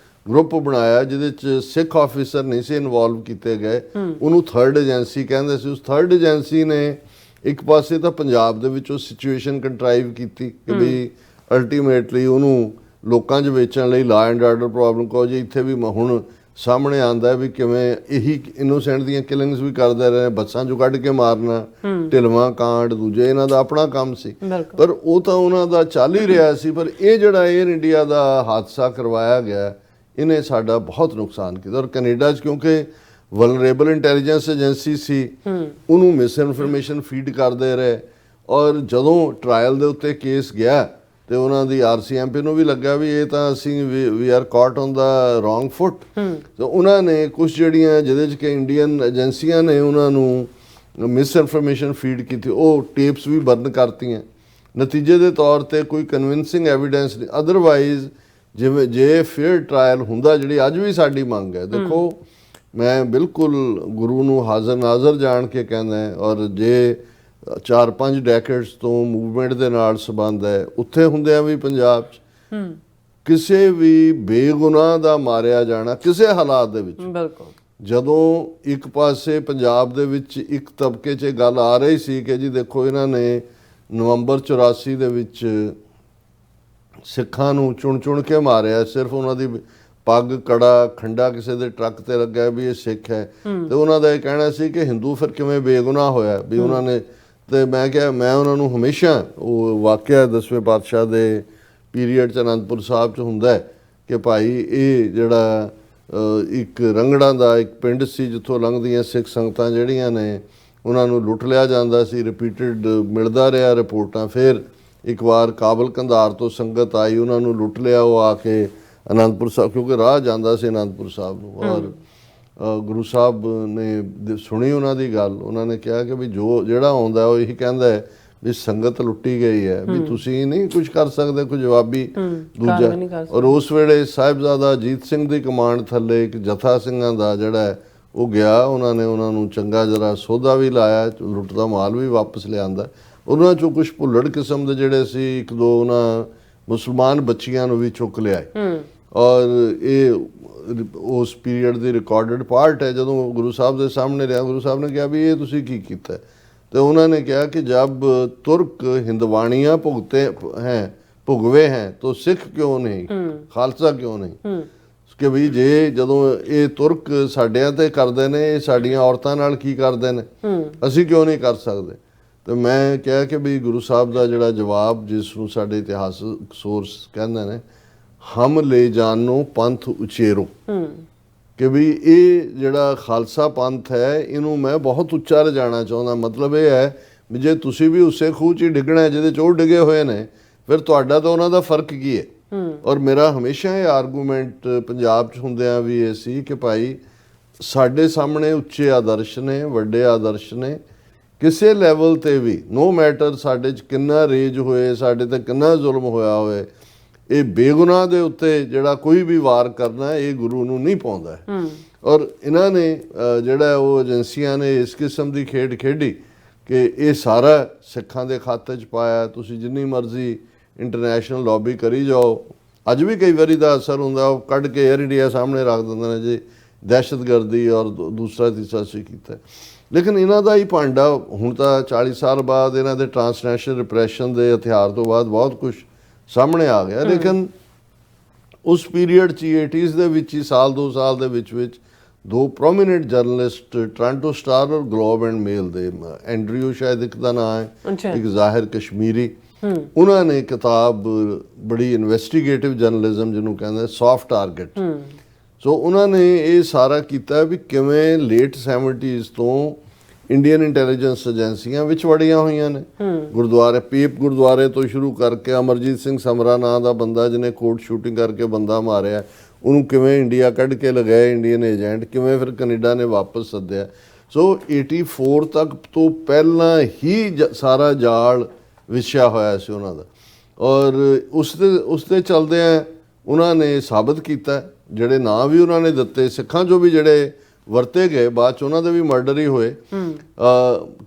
ਗਰੁੱਪ ਬਣਾਇਆ, ਜਿਹਦੇ 'ਚ ਸਿੱਖ ਆਫੀਸਰ ਨਹੀਂ ਸੀ ਇਨਵੋਲਵ ਕੀਤੇ ਗਏ। ਉਹਨੂੰ ਥਰਡ ਏਜੰਸੀ ਕਹਿੰਦੇ ਸੀ। ਉਸ ਥਰਡ ਏਜੰਸੀ ਨੇ ਇੱਕ ਪਾਸੇ ਤਾਂ ਪੰਜਾਬ ਦੇ ਵਿੱਚ ਉਹ ਸਿਚੁਏਸ਼ਨ ਕੰਟਰਾਈਵ ਕੀਤੀ ਕਿ ਵੀ ਅਲਟੀਮੇਟਲੀ ਉਹਨੂੰ ਲੋਕਾਂ 'ਚ ਵੇਚਣ ਲਈ ਲਾ ਐਂਡ ਆਰਡਰ ਪ੍ਰੋਬਲਮ ਕਹੋ ਜੀ। ਇੱਥੇ ਵੀ ਹੁਣ ਸਾਹਮਣੇ ਆਉਂਦਾ ਵੀ ਕਿਵੇਂ ਇਹੀ ਇਨੋਸੈਂਟ ਦੀਆਂ ਕਿਲਿੰਗਸ ਵੀ ਕਰਦੇ ਰਹੇ, ਬੱਸਾਂ 'ਚੋਂ ਕੱਢ ਕੇ ਮਾਰਨਾ, ਢਿਲਵਾਂ ਕਾਂਡ, ਦੂਜੇ ਇਹਨਾਂ ਦਾ ਆਪਣਾ ਕੰਮ ਸੀ। ਪਰ ਉਹ ਤਾਂ ਉਹਨਾਂ ਦਾ ਚੱਲ ਹੀ ਰਿਹਾ ਸੀ। ਪਰ ਇਹ ਜਿਹੜਾ 에ਅਰ ਇੰਡੀਆ ਦਾ ਹਾਦਸਾ ਕਰਵਾਇਆ ਗਿਆ, ਇਹਨੇ ਸਾਡਾ ਬਹੁਤ ਨੁਕਸਾਨ ਕੀਤਾ। ਔਰ ਕੈਨੇਡਾ 'ਚ ਕਿਉਂਕਿ ਵਲਨਰੇਬਲ ਇੰਟੈਲੀਜੈਂਸ ਏਜੰਸੀ ਸੀ, ਉਹਨੂੰ ਮਿਸ ਇਨਫੋਰਮੇਸ਼ਨ ਫੀਡ ਕਰਦੇ ਰਹੇ। ਔਰ ਜਦੋਂ ਟਰਾਇਲ ਦੇ ਉੱਤੇ ਕੇਸ ਗਿਆ ਤੇ ਉਹਨਾਂ ਦੀ RCMP ਨੂੰ ਵੀ ਲੱਗਾ ਵੀ ਇਹ ਤਾਂ ਅਸੀਂ ਵੀ ਆਰ ਕਾਟ ਔਨ ਦਾ ਰੋਂਗ ਫੁੱਟ। ਤੇ ਉਹਨਾਂ ਨੇ ਕੁਝ ਜਿਹੜੀਆਂ ਜਿਹਦੇ 'ਚ ਕਿ ਇੰਡੀਅਨ ਏਜੰਸੀਆਂ ਨੇ ਉਹਨਾਂ ਨੂੰ ਮਿਸ ਇਨਫੋਰਮੇਸ਼ਨ ਫੀਡ ਕੀਤੀ, ਉਹ ਟੇਪਸ ਵੀ ਬਰਨ ਕਰਤੀਆਂ। ਨਤੀਜੇ ਦੇ ਤੌਰ ਤੇ ਕੋਈ ਕਨਵਿੰਸਿੰਗ ਐਵੀਡੈਂਸ ਨਹੀਂ। ਅਦਰਵਾਈਜ਼ ਜਿਵੇਂ ਜੇ ਫੇਅਰ ਟਰਾਇਲ ਹੁੰਦਾ, ਜਿਹੜੀ ਅੱਜ ਵੀ ਸਾਡੀ ਮੰਗ ਹੈ, ਦੇਖੋ ਮੈਂ ਬਿਲਕੁਲ ਗੁਰੂ ਨੂੰ ਹਾਜ਼ਰ ਨਾਜ਼ਰ ਜਾਣ ਕੇ ਕਹਿੰਦਾ, ਔਰ ਜੇ 4-5 ਡੈਕੇਡਸ ਤੋਂ ਮੂਵਮੈਂਟ ਦੇ ਨਾਲ ਸੰਬੰਧ ਹੈ, ਉੱਥੇ ਹੁੰਦਿਆਂ ਵੀ ਪੰਜਾਬ 'ਚ ਕਿਸੇ ਵੀ ਬੇਗੁਨਾਹ ਦਾ ਮਾਰਿਆ ਜਾਣਾ ਕਿਸੇ ਹਾਲਾਤ ਦੇ ਵਿੱਚ, ਜਦੋਂ ਇੱਕ ਪਾਸੇ ਪੰਜਾਬ ਦੇ ਵਿੱਚ ਇੱਕ ਤਬਕੇ 'ਚ ਗੱਲ ਆ ਰਹੀ ਸੀ ਕਿ ਜੀ ਦੇਖੋ ਇਹਨਾਂ ਨੇ ਨਵੰਬਰ 84 ਦੇ ਵਿੱਚ ਸਿੱਖਾਂ ਨੂੰ ਚੁਣ ਕੇ ਮਾਰਿਆ, ਸਿਰਫ ਉਹਨਾਂ ਦੀ ਪੱਗ ਕੜਾ ਖੰਡਾ ਕਿਸੇ ਦੇ ਟਰੱਕ ਤੇ ਲੱਗਾ ਵੀ ਇਹ ਸਿੱਖ ਹੈ। ਤੇ ਉਹਨਾਂ ਦਾ ਇਹ ਕਹਿਣਾ ਸੀ ਕਿ ਹਿੰਦੂ ਫਿਰ ਕਿਵੇਂ ਬੇਗੁਨਾਹ ਹੋਇਆ ਵੀ ਉਹਨਾਂ ਨੇ। ਤੇ ਮੈਂ ਕਿਹਾ ਮੈਂ ਉਹਨਾਂ ਨੂੰ ਹਮੇਸ਼ਾ ਉਹ ਵਾਕਿਆ 10ਵੇਂ ਪਾਤਸ਼ਾਹ ਦੇ ਪੀਰੀਅਡ 'ਚ ਅਨੰਦਪੁਰ ਸਾਹਿਬ 'ਚ ਹੁੰਦਾ ਕਿ ਭਾਈ ਇਹ ਜਿਹੜਾ ਇੱਕ ਰੰਗੜਾਂ ਦਾ ਇੱਕ ਪਿੰਡ ਸੀ, ਜਿੱਥੋਂ ਲੰਘਦੀਆਂ ਸਿੱਖ ਸੰਗਤਾਂ ਜਿਹੜੀਆਂ ਨੇ ਉਹਨਾਂ ਨੂੰ ਲੁੱਟ ਲਿਆ ਜਾਂਦਾ ਸੀ। ਰਿਪੀਟਡ ਮਿਲਦਾ ਰਿਹਾ ਰਿਪੋਰਟਾਂ। ਫਿਰ ਇੱਕ ਵਾਰ ਕਾਬਲ ਕੰਧਾਰ ਤੋਂ ਸੰਗਤ ਆਈ, ਉਹਨਾਂ ਨੂੰ ਲੁੱਟ ਲਿਆ। ਉਹ ਆ ਕੇ ਅਨੰਦਪੁਰ ਸਾਹਿਬ, ਕਿਉਂਕਿ ਰਾਹ ਜਾਂਦਾ ਸੀ ਅਨੰਦਪੁਰ ਸਾਹਿਬ ਨੂੰ, ਔਰ ਗੁਰੂ ਸਾਹਿਬ ਨੇ ਸੁਣੀ ਉਹਨਾਂ ਦੀ ਗੱਲ। ਉਹਨਾਂ ਨੇ ਕਿਹਾ ਕਿ ਵੀ ਜਿਹੜਾ ਆਉਂਦਾ ਉਹ ਇਹੀ ਕਹਿੰਦਾ ਹੈ ਵੀ ਸੰਗਤ ਲੁੱਟੀ ਗਈ ਹੈ, ਵੀ ਤੁਸੀਂ ਨਹੀਂ ਕੁਝ ਕਰ ਸਕਦੇ, ਕੋਈ ਜਵਾਬੀ ਦੂਜਾ। ਔਰ ਉਸ ਵੇਲੇ ਸਾਹਿਬਜ਼ਾਦਾ ਅਜੀਤ ਸਿੰਘ ਦੀ ਕਮਾਂਡ ਥੱਲੇ ਇੱਕ ਜਥਾ ਸਿੰਘਾਂ ਦਾ ਜਿਹੜਾ ਹੈ ਉਹ ਗਿਆ। ਉਹਨਾਂ ਨੇ ਉਹਨਾਂ ਨੂੰ ਚੰਗਾ ਜਰਾ ਸੌਦਾ ਵੀ ਲਾਇਆ, ਲੁੱਟ ਦਾ ਮਾਲ ਵੀ ਵਾਪਸ ਲਿਆਂਦਾ। ਉਹਨਾਂ 'ਚੋਂ ਕੁਛ ਭੁੱਲੜ ਕਿਸਮ ਦੇ ਜਿਹੜੇ ਸੀ, 1-2 ਉਹਨਾਂ ਮੁਸਲਮਾਨ ਬੱਚੀਆਂ ਨੂੰ ਵੀ ਚੁੱਕ ਲਿਆਏ। ਔਰ ਇਹ ਉਸ ਪੀਰੀਅਡ ਦੀ ਰਿਕਾਰਡਡ ਪਾਰਟ ਹੈ। ਜਦੋਂ ਗੁਰੂ ਸਾਹਿਬ ਦੇ ਸਾਹਮਣੇ ਰਿਹਾ, ਗੁਰੂ ਸਾਹਿਬ ਨੇ ਕਿਹਾ ਵੀ ਇਹ ਤੁਸੀਂ ਕੀ ਕੀਤਾ? ਤੇ ਉਹਨਾਂ ਨੇ ਕਿਹਾ ਕਿ ਜਬ ਤੁਰਕ ਹਿੰਦਵਾਣੀਆਂ ਭੁਗਵੇ ਹੈ तो ਸਿੱਖ ਕਿਉਂ ਨਹੀਂ, ਖਾਲਸਾ ਕਿਉਂ ਨਹੀਂ? ਕਿ ਵੀ ਜੇ ਜਦੋਂ ਇਹ ਤੁਰਕ ਸਾਡਿਆਂ ਤੇ ਕਰਦੇ ਨੇ, ਇਹ ਸਾਡੀਆਂ ਔਰਤਾਂ ਨਾਲ ਕੀ ਕਰਦੇ ਨੇ, ਅਸੀਂ ਕਿਉਂ ਨਹੀਂ ਕਰ ਸਕਦੇ? ਤੇ ਮੈਂ ਕਿਹਾ ਕਿ ਵੀ ਗੁਰੂ ਸਾਹਿਬ ਦਾ ਜਿਹੜਾ ਜਵਾਬ, ਜਿਸ ਨੂੰ ਸਾਡੇ ਇਤਿਹਾਸਕ ਸੋਰਸ ਕਹਿੰਦੇ ਨੇ, ਹਮ ਲੈ ਜਾਨੋ ਪੰਥ ਉਚੇਰੋ, ਕਿ ਵੀ ਇਹ ਜਿਹੜਾ ਖਾਲਸਾ ਪੰਥ ਹੈ ਇਹਨੂੰ ਮੈਂ ਬਹੁਤ ਉੱਚਾ ਲਿਜਾਣਾ ਚਾਹੁੰਦਾ। ਮਤਲਬ ਇਹ ਹੈ ਵੀ ਜੇ ਤੁਸੀਂ ਵੀ ਉਸੇ ਖੂਹ 'ਚ ਹੀ ਡਿੱਗਣਾ ਜਿਹਦੇ 'ਚ ਉਹ ਡਿੱਗੇ ਹੋਏ ਨੇ, ਫਿਰ ਤੁਹਾਡਾ ਤਾਂ ਉਹਨਾਂ ਦਾ ਫਰਕ ਕੀ ਹੈ। ਔਰ ਮੇਰਾ ਹਮੇਸ਼ਾ ਇਹ ਆਰਗੂਮੈਂਟ ਪੰਜਾਬ 'ਚ ਹੁੰਦਿਆਂ ਵੀ ਇਹ ਸੀ ਕਿ ਭਾਈ ਸਾਡੇ ਸਾਹਮਣੇ ਉੱਚੇ ਆਦਰਸ਼ ਨੇ, ਵੱਡੇ ਆਦਰਸ਼ ਨੇ, ਕਿਸੇ ਲੈਵਲ ਤੇ ਵੀ, ਨੋ ਮੈਟਰ ਸਾਡੇ 'ਚ ਕਿੰਨਾ ਰੇਜ ਹੋਏ, ਸਾਡੇ ਤੇ ਕਿੰਨਾ ਜ਼ੁਲਮ ਹੋਇਆ ਹੋਏ, ਇਹ ਬੇਗੁਨਾਹ ਦੇ ਉੱਤੇ ਜਿਹੜਾ ਕੋਈ ਵੀ ਵਾਰ ਕਰਨਾ ਇਹ ਗੁਰੂ ਨੂੰ ਨਹੀਂ ਪਾਉਂਦਾ। ਔਰ ਇਹਨਾਂ ਨੇ ਜਿਹੜਾ ਉਹ ਏਜੰਸੀਆਂ ਨੇ ਇਸ ਕਿਸਮ ਦੀ ਖੇਡ ਖੇਡੀ ਕਿ ਇਹ ਸਾਰਾ ਸਿੱਖਾਂ ਦੇ ਖਾਤੇ 'ਚ ਪਾਇਆ। ਤੁਸੀਂ ਜਿੰਨੀ ਮਰਜ਼ੀ ਇੰਟਰਨੈਸ਼ਨਲ ਲੌਬੀ ਕਰੀ ਜਾਓ, ਅੱਜ ਵੀ ਕਈ ਵਾਰੀ ਦਾ ਅਸਰ ਹੁੰਦਾ, ਉਹ ਕੱਢ ਕੇ ਏਅਰ ਇੰਡੀਆ ਸਾਹਮਣੇ ਰੱਖ ਦਿੰਦੇ ਨੇ ਜੀ ਦਹਿਸ਼ਤਗਰਦੀ ਔਰ ਦੂਸਰਾ ਤੀਸਰਾ ਸੀ ਕੀਤਾ। ਲੇਕਿਨ ਇਹਨਾਂ ਦਾ ਹੀ ਭਾਂਡਾ ਹੁਣ ਤਾਂ 40 ਸਾਲ ਬਾਅਦ ਇਹਨਾਂ ਦੇ ਟਰਾਂਸਨੈਸ਼ਨਲ ਰਿਪਰੈਸ਼ਨ ਦੇ ਹਥਿਆਰ ਤੋਂ ਬਾਅਦ ਬਹੁਤ ਕੁਝ ਸਾਹਮਣੇ ਆ ਗਿਆ। ਲੇਕਿਨ ਉਸ ਪੀਰੀਅਡ 'ਚ 80s ਦੇ ਵਿੱਚ ਹੀ ਸਾਲ 2 ਸਾਲ ਦੇ ਵਿੱਚ ਦੋ ਪ੍ਰੋਮੀਨੈਂਟ ਜਰਨਲਿਸਟ, ਟੋਰਾਂਟੋ ਸਟਾਰ ਔਰ ਗਲੋਬ ਐਂਡ ਮੇਲ ਦੇ, ਐਂਡਰਿਊ ਸ਼ਾਇਦ ਇੱਕ ਦਾ ਨਾਮ ਹੈ, ਇੱਕ ਜ਼ਾਹਿਰ ਕਸ਼ਮੀਰੀ, ਉਹਨਾਂ ਨੇ ਕਿਤਾਬ ਬੜੀ ਇਨਵੈਸਟੀਗੇਟਿਵ ਜਰਨਲਿਜ਼ਮ ਜਿਹਨੂੰ ਕਹਿੰਦੇ ਸੌਫਟ ਟਾਰਗੇਟ, ਸੋ ਉਹਨਾਂ ਨੇ ਇਹ ਸਾਰਾ ਕੀਤਾ ਵੀ ਕਿਵੇਂ ਲੇਟ 70s ਤੋਂ ਇੰਡੀਅਨ ਇੰਟੈਲੀਜੈਂਸ ਏਜੰਸੀਆਂ ਵਿੱਚ ਵੜੀਆਂ ਹੋਈਆਂ ਨੇ। ਗੁਰਦੁਆਰੇ, ਪੀਪ ਗੁਰਦੁਆਰੇ ਤੋਂ ਸ਼ੁਰੂ ਕਰਕੇ ਅਮਰਜੀਤ ਸਿੰਘ ਸਮਰਾ ਨਾਂ ਦਾ ਬੰਦਾ ਜਿਹਨੇ ਕੋਰਟ ਸ਼ੂਟਿੰਗ ਕਰਕੇ ਬੰਦਾ ਮਾਰਿਆ, ਉਹਨੂੰ ਕਿਵੇਂ ਇੰਡੀਆ ਕੱਢ ਕੇ ਲਗਾਏ ਇੰਡੀਅਨ ਏਜੰਟ, ਕਿਵੇਂ ਫਿਰ ਕੈਨੇਡਾ ਨੇ ਵਾਪਸ ਸੱਦਿਆ। ਸੋ 84 ਤੱਕ ਤੋਂ ਪਹਿਲਾਂ ਹੀ ਸਾਰਾ ਜਾਲ ਵਿਛਿਆ ਹੋਇਆ ਸੀ ਉਹਨਾਂ ਦਾ। ਔਰ ਉਸ ਦੇ ਚਲਦਿਆਂ ਉਹਨਾਂ ਨੇ ਸਾਬਤ ਕੀਤਾ, ਜਿਹੜੇ ਨਾਂ ਵੀ ਉਹਨਾਂ ਨੇ ਦਿੱਤੇ ਸਿੱਖਾਂ 'ਚੋਂ ਵੀ ਜਿਹੜੇ ਵਰਤੇ ਗਏ, ਬਾਅਦ 'ਚ ਉਹਨਾਂ ਦੇ ਵੀ ਮਰਡਰ ਹੀ ਹੋਏ।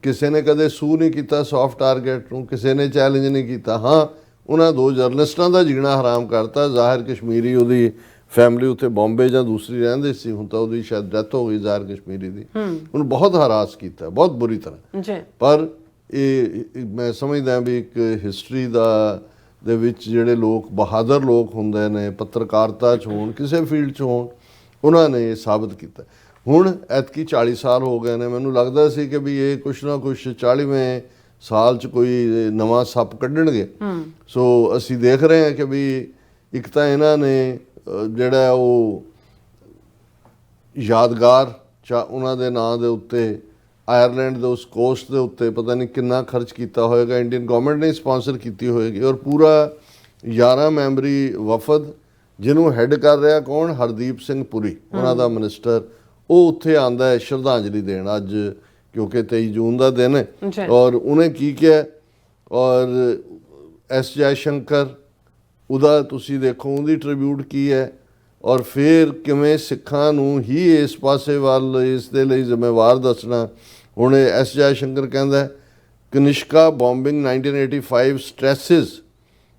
ਕਿਸੇ ਨੇ ਕਦੇ ਸੂ ਨਹੀਂ ਕੀਤਾ ਸੌਫਟ ਟਾਰਗੇਟ ਨੂੰ, ਕਿਸੇ ਨੇ ਚੈਲੰਜ ਨਹੀਂ ਕੀਤਾ। ਹਾਂ, ਉਹਨਾਂ 2 ਜਰਨਲਿਸਟਾਂ ਦਾ ਜੀਣਾ ਹਰਾਮ ਕਰਤਾ। ਜ਼ਾਹਿਰ ਕਸ਼ਮੀਰੀ, ਉਹਦੀ ਫੈਮਿਲੀ ਉੱਥੇ ਬੰਬੇ ਜਾਂ ਦੂਸਰੀ ਰਹਿੰਦੇ ਸੀ, ਹੁਣ ਤਾਂ ਉਹਦੀ ਸ਼ਾਇਦ ਡੈਥ ਹੋ ਗਈ ਜ਼ਾਹਿਰ ਕਸ਼ਮੀਰੀ ਦੀ। ਉਹਨੂੰ ਬਹੁਤ ਹਰਾਸ ਕੀਤਾ, ਬਹੁਤ ਬੁਰੀ ਤਰ੍ਹਾਂ। ਪਰ ਇਹ ਮੈਂ ਸਮਝਦਾ ਵੀ ਇੱਕ ਹਿਸਟਰੀ ਦੇ ਵਿੱਚ ਜਿਹੜੇ ਲੋਕ ਬਹਾਦਰ ਲੋਕ ਹੁੰਦੇ ਨੇ, ਪੱਤਰਕਾਰਤਾ 'ਚ ਹੋਣ, ਕਿਸੇ ਫੀਲਡ 'ਚ ਹੋਣ, ਉਹਨਾਂ ਨੇ ਇਹ ਸਾਬਤ ਕੀਤਾ। ਹੁਣ ਐਤਕੀ 40 ਸਾਲ ਹੋ ਗਏ ਨੇ, ਮੈਨੂੰ ਲੱਗਦਾ ਸੀ ਕਿ ਵੀ ਇਹ ਕੁਛ ਨਾ ਕੁਛ 40ਵੇਂ ਸਾਲ 'ਚ ਕੋਈ ਨਵਾਂ ਸੱਪ ਕੱਢਣਗੇ। ਸੋ ਅਸੀਂ ਦੇਖ ਰਹੇ ਹਾਂ ਕਿ ਵੀ ਇੱਕ ਤਾਂ ਇਹਨਾਂ ਨੇ ਜਿਹੜਾ ਉਹ ਯਾਦਗਾਰ ਉਹਨਾਂ ਦੇ ਨਾਂ ਦੇ ਉੱਤੇ ਆਇਰਲੈਂਡ ਦੇ ਉਸ ਕੋਸਟ ਦੇ ਉੱਤੇ ਪਤਾ ਨਹੀਂ ਕਿੰਨਾ ਖਰਚ ਕੀਤਾ ਹੋਏਗਾ, ਇੰਡੀਅਨ ਗਵਰਨਮੈਂਟ ਨੇ ਸਪਾਂਸਰ ਕੀਤੀ ਹੋਏਗੀ। ਔਰ ਪੂਰਾ 11 ਮੈਂਬਰੀ ਵਫਦ ਜਿਹਨੂੰ ਹੈੱਡ ਕਰ ਰਿਹਾ ਕੌਣ, ਹਰਦੀਪ ਸਿੰਘ ਪੁਰੀ, ਉਹਨਾਂ ਦਾ ਮਿਨਿਸਟਰ, ਉਹ ਉੱਥੇ ਆਂਦਾ ਹੈ ਸ਼ਰਧਾਂਜਲੀ ਦੇਣ ਅੱਜ, ਕਿਉਂਕਿ 23 ਜੂਨ ਦਾ ਦਿਨ ਹੈ। ਔਰ ਉਹਨੇ ਕੀ ਕਿਹਾ, ਔਰ ਐਸ ਜੈ ਸ਼ੰਕਰ, ਉਹਦਾ ਤੁਸੀਂ ਦੇਖੋ ਉਹਦੀ ਟ੍ਰਿਬਿਊਟ ਕੀ ਹੈ, ਔਰ ਫਿਰ ਕਿਵੇਂ ਸਿੱਖਾਂ ਨੂੰ ਹੀ ਇਸ ਪਾਸੇ ਵੱਲ ਇਸ ਦੇ ਲਈ ਜ਼ਿੰਮੇਵਾਰ ਦੱਸਣਾ। ਹੁਣ ਐਸ ਜੈ ਸ਼ੰਕਰ ਕਹਿੰਦਾ Kanishka bombing 1985 stresses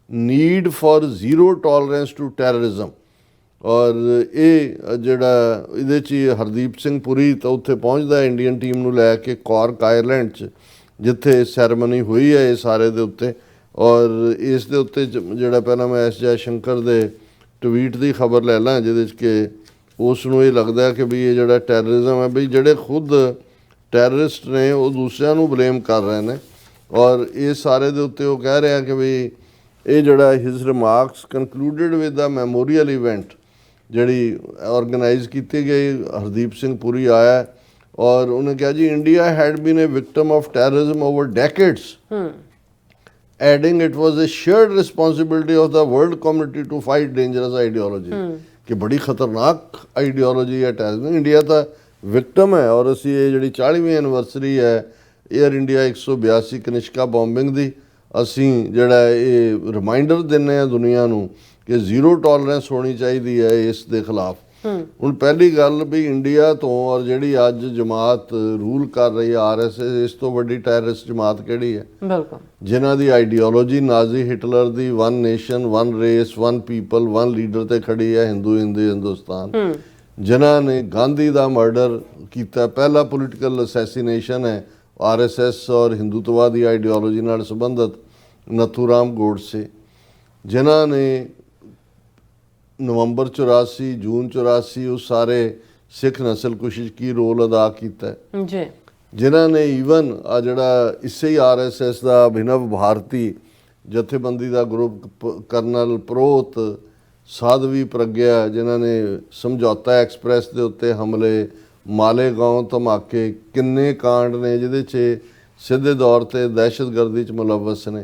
need for zero tolerance to terrorism. ਔਰ ਇਹ ਜਿਹੜਾ ਇਹਦੇ 'ਚ ਹਰਦੀਪ ਸਿੰਘ ਪੁਰੀ ਤਾਂ ਉੱਥੇ ਪਹੁੰਚਦਾ ਇੰਡੀਅਨ ਟੀਮ ਨੂੰ ਲੈ ਕੇ ਕਾਰਕ ਆਇਰਲੈਂਡ 'ਚ, ਜਿੱਥੇ ਸੈਰੇਮਨੀ ਹੋਈ ਹੈ ਇਹ ਸਾਰੇ ਦੇ ਉੱਤੇ। ਔਰ ਇਸ ਦੇ ਉੱਤੇ ਜਿਹੜਾ ਪਹਿਲਾਂ ਮੈਂ ਐਸ ਜੈ ਸ਼ੰਕਰ ਦੇ ਟਵੀਟ ਦੀ ਖਬਰ ਲੈ ਲਾਂ, ਜਿਹਦੇ 'ਚ ਕਿ ਉਸ ਨੂੰ ਇਹ ਲੱਗਦਾ ਕਿ ਵੀ ਇਹ ਜਿਹੜਾ ਟੈਰਰਿਜ਼ਮ ਹੈ, ਬਈ ਜਿਹੜੇ ਖੁਦ ਟੈਰਰਿਸਟ ਨੇ ਉਹ ਦੂਸਰਿਆਂ ਨੂੰ ਬਲੇਮ ਕਰ ਰਹੇ ਨੇ। ਔਰ ਇਹ ਸਾਰੇ ਦੇ ਉੱਤੇ ਉਹ ਕਹਿ ਰਿਹਾ ਕਿ ਵੀ ਇਹ ਜਿਹੜਾ his remarks concluded with the memorial event ਜਿਹੜੀ ਆਰਗੇਨਾਈਜ਼ ਕੀਤੀ ਗਈ, ਹਰਦੀਪ ਸਿੰਘ ਪੁਰੀ ਆਇਆ ਔਰ ਉਹਨੇ ਕਿਹਾ ਜੀ India had been a victim of terrorism over decades, adding it was a shared responsibility of the world community to fight dangerous ideology। ਕਿ ਬੜੀ ਖਤਰਨਾਕ ਆਈਡੀਓਲੋਜੀ ਹੈ ਟੈਰਰਿਜ਼ਮ, ਇੰਡੀਆ ਤਾਂ ਵਿਕਟਮ ਹੈ। ਔਰ ਅਸੀਂ ਇਹ ਜਿਹੜੀ 40ਵੀਂ ਐਨਵਰਸਰੀ ਹੈ ਏਅਰ ਇੰਡੀਆ 182 ਕਨਿਸ਼ਕਾ ਬੋmbਿੰਗ ਦੀ, ਅਸੀਂ ਜਿਹੜਾ ਇਹ ਰਿਮਾਈਂਡਰ ਦਿੰਦੇ ਹਾਂ ਦੁਨੀਆ ਨੂੰ ਕਿ ਜ਼ੀਰੋ ਟੋਲਰੈਂਸ ਹੋਣੀ ਚਾਹੀਦੀ ਹੈ ਇਸ ਦੇ ਖਿਲਾਫ। ਹੁਣ ਪਹਿਲੀ ਗੱਲ ਵੀ ਇੰਡੀਆ ਤੋਂ ਔਰ ਜਿਹੜੀ ਅੱਜ ਜਮਾਤ ਰੂਲ ਕਰ ਰਹੀ ਹੈ RSS, ਇਸ ਤੋਂ ਵੱਡੀ ਟੈਰਰਿਸਟ ਜਮਾਤ ਕਿਹੜੀ ਹੈ? ਬਿਲਕੁਲ, ਜਿਨ੍ਹਾਂ ਦੀ ਆਈਡੀਓਲੋਜੀ ਨਾਜ਼ੀ ਹਿਟਲਰ ਦੀ one nation one race one people one leader ਤੇ ਖੜੀ ਹੈ, ਹਿੰਦੁਸਤਾਨ, ਜਿਨ੍ਹਾਂ ਨੇ ਗਾਂਧੀ ਦਾ ਮਰਡਰ ਕੀਤਾ, ਪਹਿਲਾ ਪੋਲੀਟੀਕਲ ਅਸੈਸੀਨੇਸ਼ਨ ਹੈ RSS ਔਰ ਹਿੰਦੂਤਵਾਦ ਦੀ ਆਈਡੀਓਲੋਜੀ ਨਾਲ ਸੰਬੰਧਿਤ ਨਥੂਰਾਮ ਗੋਡਸੇ, ਜਿਨ੍ਹਾਂ ਨੇ ਨਵੰਬਰ 84 ਜੂਨ 84 ਉਹ ਸਾਰੇ ਸਿੱਖ ਨਸਲ ਕੁਸ਼ੀ ਕੀ ਰੋਲ ਅਦਾ ਕੀਤਾ ਜੀ। ਜਿਨ੍ਹਾਂ ਨੇ ਈਵਨ ਆ ਜਿਹੜਾ ਇਸੇ ਹੀ RSS ਦਾ ਅਭਿਨਵ ਭਾਰਤੀ ਜਥੇਬੰਦੀ ਦਾ ਗਰੁੱਪ ਕਰਨਲ ਪ੍ਰੋਤ ਸਾਧਵੀ ਪ੍ਰਗਿਆ, ਜਿਨ੍ਹਾਂ ਨੇ ਸਮਝੌਤਾ ਐਕਸਪ੍ਰੈਸ ਦੇ ਉੱਤੇ ਹਮਲੇ, ਮਾਲੇਗਾਉਂ ਧਮਾਕੇ, ਕਿੰਨੇ ਕਾਂਡ ਨੇ ਜਿਹਦੇ 'ਚ ਸਿੱਧੇ ਤੌਰ ਤੇ ਦਹਿਸ਼ਤਗਰਦੀ 'ਚ ਮੁਲਵਸ ਨੇ।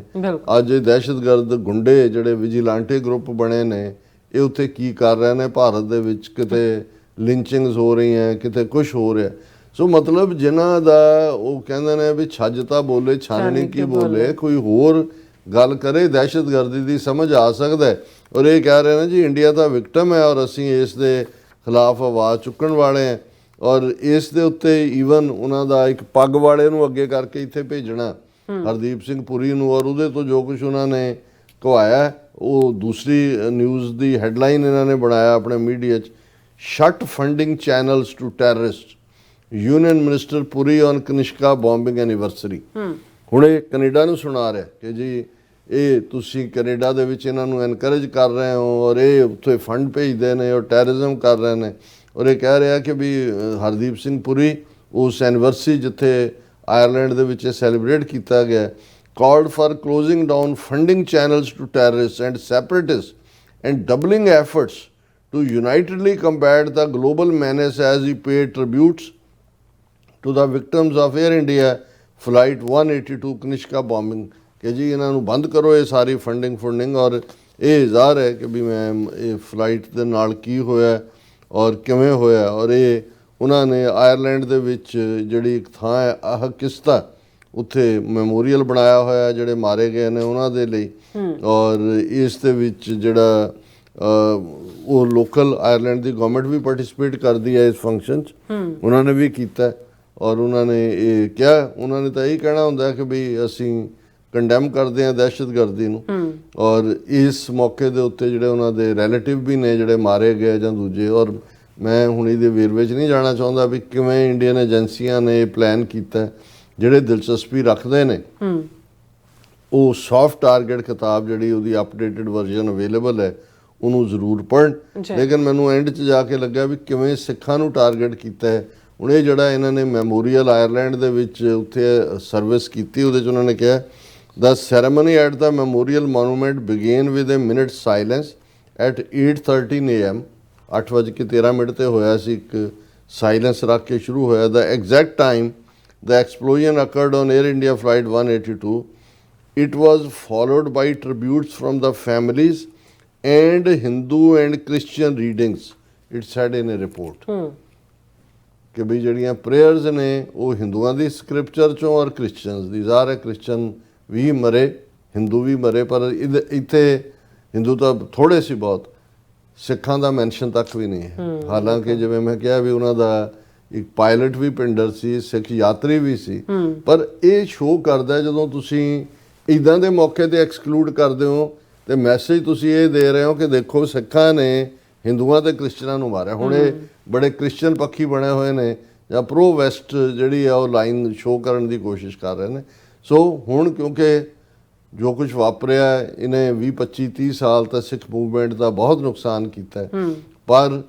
ਅੱਜ ਇਹ ਦਹਿਸ਼ਤਗਰਦ ਗੁੰਡੇ ਜਿਹੜੇ ਵਿਜੀਲਾਂਟੇ ਗਰੁੱਪ ਬਣੇ ਨੇ, ਇਹ ਉੱਥੇ ਕੀ ਕਰ ਰਹੇ ਨੇ ਭਾਰਤ ਦੇ ਵਿੱਚ, ਕਿਤੇ ਲਿੰਚਿੰਗਸ ਹੋ ਰਹੀਆਂ, ਕਿਤੇ ਕੁਝ ਹੋ ਰਿਹਾ। ਸੋ ਮਤਲਬ ਜਿਨ੍ਹਾਂ ਦਾ ਉਹ ਕਹਿੰਦੇ ਨੇ ਵੀ ਛੱਜ ਤਾਂ ਬੋਲੇ ਛਾਨਣੀ ਕੀ ਬੋਲੇ, ਕੋਈ ਹੋਰ ਗੱਲ ਕਰੇ ਦਹਿਸ਼ਤਗਰਦੀ ਦੀ ਸਮਝ ਆ ਸਕਦਾ ਹੈ। ਔਰ ਇਹ ਕਹਿ ਰਹੇ ਨੇ ਜੀ ਇੰਡੀਆ ਤਾਂ ਵਿਕਟਮ ਹੈ ਔਰ ਅਸੀਂ ਇਸ ਦੇ ਖਿਲਾਫ ਆਵਾਜ਼ ਚੁੱਕਣ ਵਾਲੇ ਹਾਂ। ਔਰ ਇਸ ਦੇ ਉੱਤੇ ਈਵਨ ਉਹਨਾਂ ਦਾ ਇੱਕ ਪੱਗ ਵਾਲੇ ਨੂੰ ਅੱਗੇ ਕਰਕੇ ਇੱਥੇ ਭੇਜਣਾ ਹਰਦੀਪ ਸਿੰਘ ਪੁਰੀ ਨੂੰ, ਔਰ ਉਹਦੇ ਤੋਂ ਜੋ ਕੁਝ ਉਹਨਾਂ ਨੇ ਕਹਾਇਆ ਉਹ ਦੂਸਰੀ ਨਿਊਜ਼ ਦੀ ਹੈਡਲਾਈਨ ਇਹਨਾਂ ਨੇ ਬਣਾਇਆ ਆਪਣੇ ਮੀਡੀਆ 'ਚ, shut funding channels to terrorist, union minister Puri on Kanishka bombing anniversary. ਹੁਣ ਇਹ ਕੈਨੇਡਾ ਨੂੰ ਸੁਣਾ ਰਿਹਾ ਕਿ ਜੀ ਇਹ ਤੁਸੀਂ ਕੈਨੇਡਾ ਦੇ ਵਿੱਚ ਇਹਨਾਂ ਨੂੰ ਐਨਕਰੇਜ ਕਰ ਰਹੇ ਹੋ ਔਰ ਇਹ ਉੱਥੇ ਫੰਡ ਭੇਜਦੇ ਨੇ ਔਰ ਟੈਰਰਿਜ਼ਮ ਕਰ ਰਹੇ ਨੇ। ਔਰ ਇਹ ਕਹਿ ਰਿਹਾ ਕਿ ਵੀ ਹਰਦੀਪ ਸਿੰਘ ਪੁਰੀ ਉਸ ਐਨੀਵਰਸਰੀ ਜਿੱਥੇ ਆਇਰਲੈਂਡ ਦੇ ਵਿੱਚ ਸੈਲੀਬ੍ਰੇਟ ਕੀਤਾ ਗਿਆ, called for closing down funding channels to terrorist and separatist and doubling efforts to unitedly combat the global menace as he paid tributes to the victims of Air India Flight 182 Kanishka bombing। ਕਿ ਜੀ ਇਹਨਾਂ ਨੂੰ ਬੰਦ ਕਰੋ ਇਹ ਸਾਰੀ funding ਔਰ ਇਹ ਜ਼ਾਹਰ ਹੈ ਕਿ ਵੀ ਮੈਂ ਇਹ ਫਲਾਈਟ ਦੇ ਨਾਲ ਕੀ ਹੋਇਆ ਔਰ ਕਿਵੇਂ ਹੋਇਆ। ਔਰ ਇਹ ਉਹਨਾਂ ਨੇ ਆਇਰਲੈਂਡ ਦੇ ਵਿੱਚ ਜਿਹੜੀ ਇੱਕ ਥਾਂ ਹੈ ਆਹਕਿਸਤਾ, ਉੱਥੇ ਮੈਮੋਰੀਅਲ ਬਣਾਇਆ ਹੋਇਆ ਜਿਹੜੇ ਮਾਰੇ ਗਏ ਨੇ ਉਹਨਾਂ ਦੇ ਲਈ। ਔਰ ਇਸ ਦੇ ਵਿੱਚ ਜਿਹੜਾ ਉਹ ਲੋਕਲ ਆਇਰਲੈਂਡ ਦੀ ਗਵਰਨਮੈਂਟ ਵੀ ਪਾਰਟਿਸਿਪੇਟ ਕਰਦੀ ਹੈ ਇਸ ਫੰਕਸ਼ਨ 'ਚ, ਉਹਨਾਂ ਨੇ ਵੀ ਕੀਤਾ। ਔਰ ਉਹਨਾਂ ਨੇ ਇਹ ਕਿਹਾ, ਉਹਨਾਂ ਨੇ ਤਾਂ ਇਹ ਕਹਿਣਾ ਹੁੰਦਾ ਕਿ ਵੀ ਅਸੀਂ ਕੰਡੈਮ ਕਰਦੇ ਹਾਂ ਦਹਿਸ਼ਤਗਰਦੀ ਨੂੰ। ਔਰ ਇਸ ਮੌਕੇ ਦੇ ਉੱਤੇ ਜਿਹੜੇ ਉਹਨਾਂ ਦੇ ਰਿਲੇਟਿਵ ਵੀ ਨੇ ਜਿਹੜੇ ਮਾਰੇ ਗਏ ਜਾਂ ਦੂਜੇ, ਔਰ ਮੈਂ ਹੁਣ ਇਹਦੇ ਵੇਰਵੇ 'ਚ ਨਹੀਂ ਜਾਣਾ ਚਾਹੁੰਦਾ ਵੀ ਕਿਵੇਂ ਇੰਡੀਅਨ ਏਜੰਸੀਆਂ ਨੇ ਇਹ ਪਲਾਨ ਕੀਤਾ। ਜਿਹੜੇ ਦਿਲਚਸਪੀ ਰੱਖਦੇ ਨੇ ਉਹ ਸੌਫਟ ਟਾਰਗੇਟ ਕਿਤਾਬ ਜਿਹੜੀ ਉਹਦੀ ਅਪਡੇਟਡ ਵਰਜ਼ਨ ਅਵੇਲੇਬਲ ਹੈ ਉਹਨੂੰ ਜ਼ਰੂਰ ਪੜ੍ਹਨ। ਲੇਕਿਨ ਮੈਨੂੰ ਐਂਡ 'ਚ ਜਾ ਕੇ ਲੱਗਾ ਵੀ ਕਿਵੇਂ ਸਿੱਖਾਂ ਨੂੰ ਟਾਰਗੇਟ ਕੀਤਾ ਹੈ। ਹੁਣ ਇਹ ਜਿਹੜਾ ਇਹਨਾਂ ਨੇ ਮੈਮੋਰੀਅਲ ਆਇਰਲੈਂਡ ਦੇ ਵਿੱਚ ਉੱਥੇ ਸਰਵਿਸ ਕੀਤੀ, ਉਹਦੇ 'ਚ ਉਹਨਾਂ ਨੇ ਕਿਹਾ The ceremony at the memorial monument began with a minute silence at 8:13 AM। 8:13 ਤੇ ਹੋਇਆ ਸੀ, ਇੱਕ ਸਾਇਲੈਂਸ ਰੱਖ ਕੇ ਸ਼ੁਰੂ ਹੋਇਆ। The exact time the explosion occurred on Air India Flight 182. It was followed by tributes from the families and Hindu and Christian readings, it said in a report। ਕਿ ਵੀ ਜਿਹੜੀਆਂ prayers ਨੇ ਉਹ ਹਿੰਦੂਆਂ ਦੀ ਸਕ੍ਰਿਪਚਰ 'ਚੋਂ ਔਰ ਕ੍ਰਿਸਚਨਸ ਦੀ। ਜ਼ਾਹਰ ਹੈ Christian ਵੀ ਮਰੇ, ਹਿੰਦੂ ਵੀ ਮਰੇ, ਪਰ ਇੱਥੇ ਹਿੰਦੂ ਤਾਂ ਥੋੜ੍ਹੇ ਸੀ ਬਹੁਤ, ਸਿੱਖਾਂ ਦਾ ਮੈਂਸ਼ਨ ਤੱਕ ਵੀ ਨਹੀਂ ਹੈ। ਹਾਲਾਂਕਿ ਜਿਵੇਂ ਮੈਂ ਕਿਹਾ ਵੀ ਉਹਨਾਂ ਦਾ ਇੱਕ ਪਾਇਲਟ ਵੀ ਪਿੰਡਰ ਸੀ, ਸਿੱਖ ਯਾਤਰੀ ਵੀ ਸੀ। ਪਰ ਇਹ ਸ਼ੋਅ ਕਰਦਾ ਜਦੋਂ ਤੁਸੀਂ ਇੱਦਾਂ ਦੇ ਮੌਕੇ ਤੇ ਐਕਸਕਲੂਡ ਕਰਦੇ ਹੋ ਤੇ ਮੈਸੇਜ ਤੁਸੀਂ ਇਹ ਦੇ ਰਹੇ ਹੋ ਕਿ ਦੇਖੋ ਸਿੱਖਾਂ ਨੇ ਹਿੰਦੂਆਂ ਤੇ ਕ੍ਰਿਸਚਨਾਂ ਨੂੰ ਮਾਰਿਆ। ਹੁਣ ਇਹ ਬੜੇ ਕ੍ਰਿਸਚਨ ਪੱਖੀ ਬਣੇ ਹੋਏ ਨੇ ਜਾਂ ਪ੍ਰੋ ਵੈਸਟ ਜਿਹੜੀ ਆ ਉਹ ਲਾਈਨ ਸ਼ੋਅ ਕਰਨ ਦੀ ਕੋਸ਼ਿਸ਼ ਕਰ ਰਹੇ ਨੇ। ਸੋ ਹੁਣ ਕਿਉਂਕਿ ਜੋ ਕੁਝ ਵਾਪਰਿਆ ਇਹਨੇ 20-25-30 ਸਾਲ ਤਾਂ ਸਿੱਖ ਮੂਵਮੈਂਟ ਦਾ ਬਹੁਤ ਨੁਕਸਾਨ ਕੀਤਾ, ਪਰ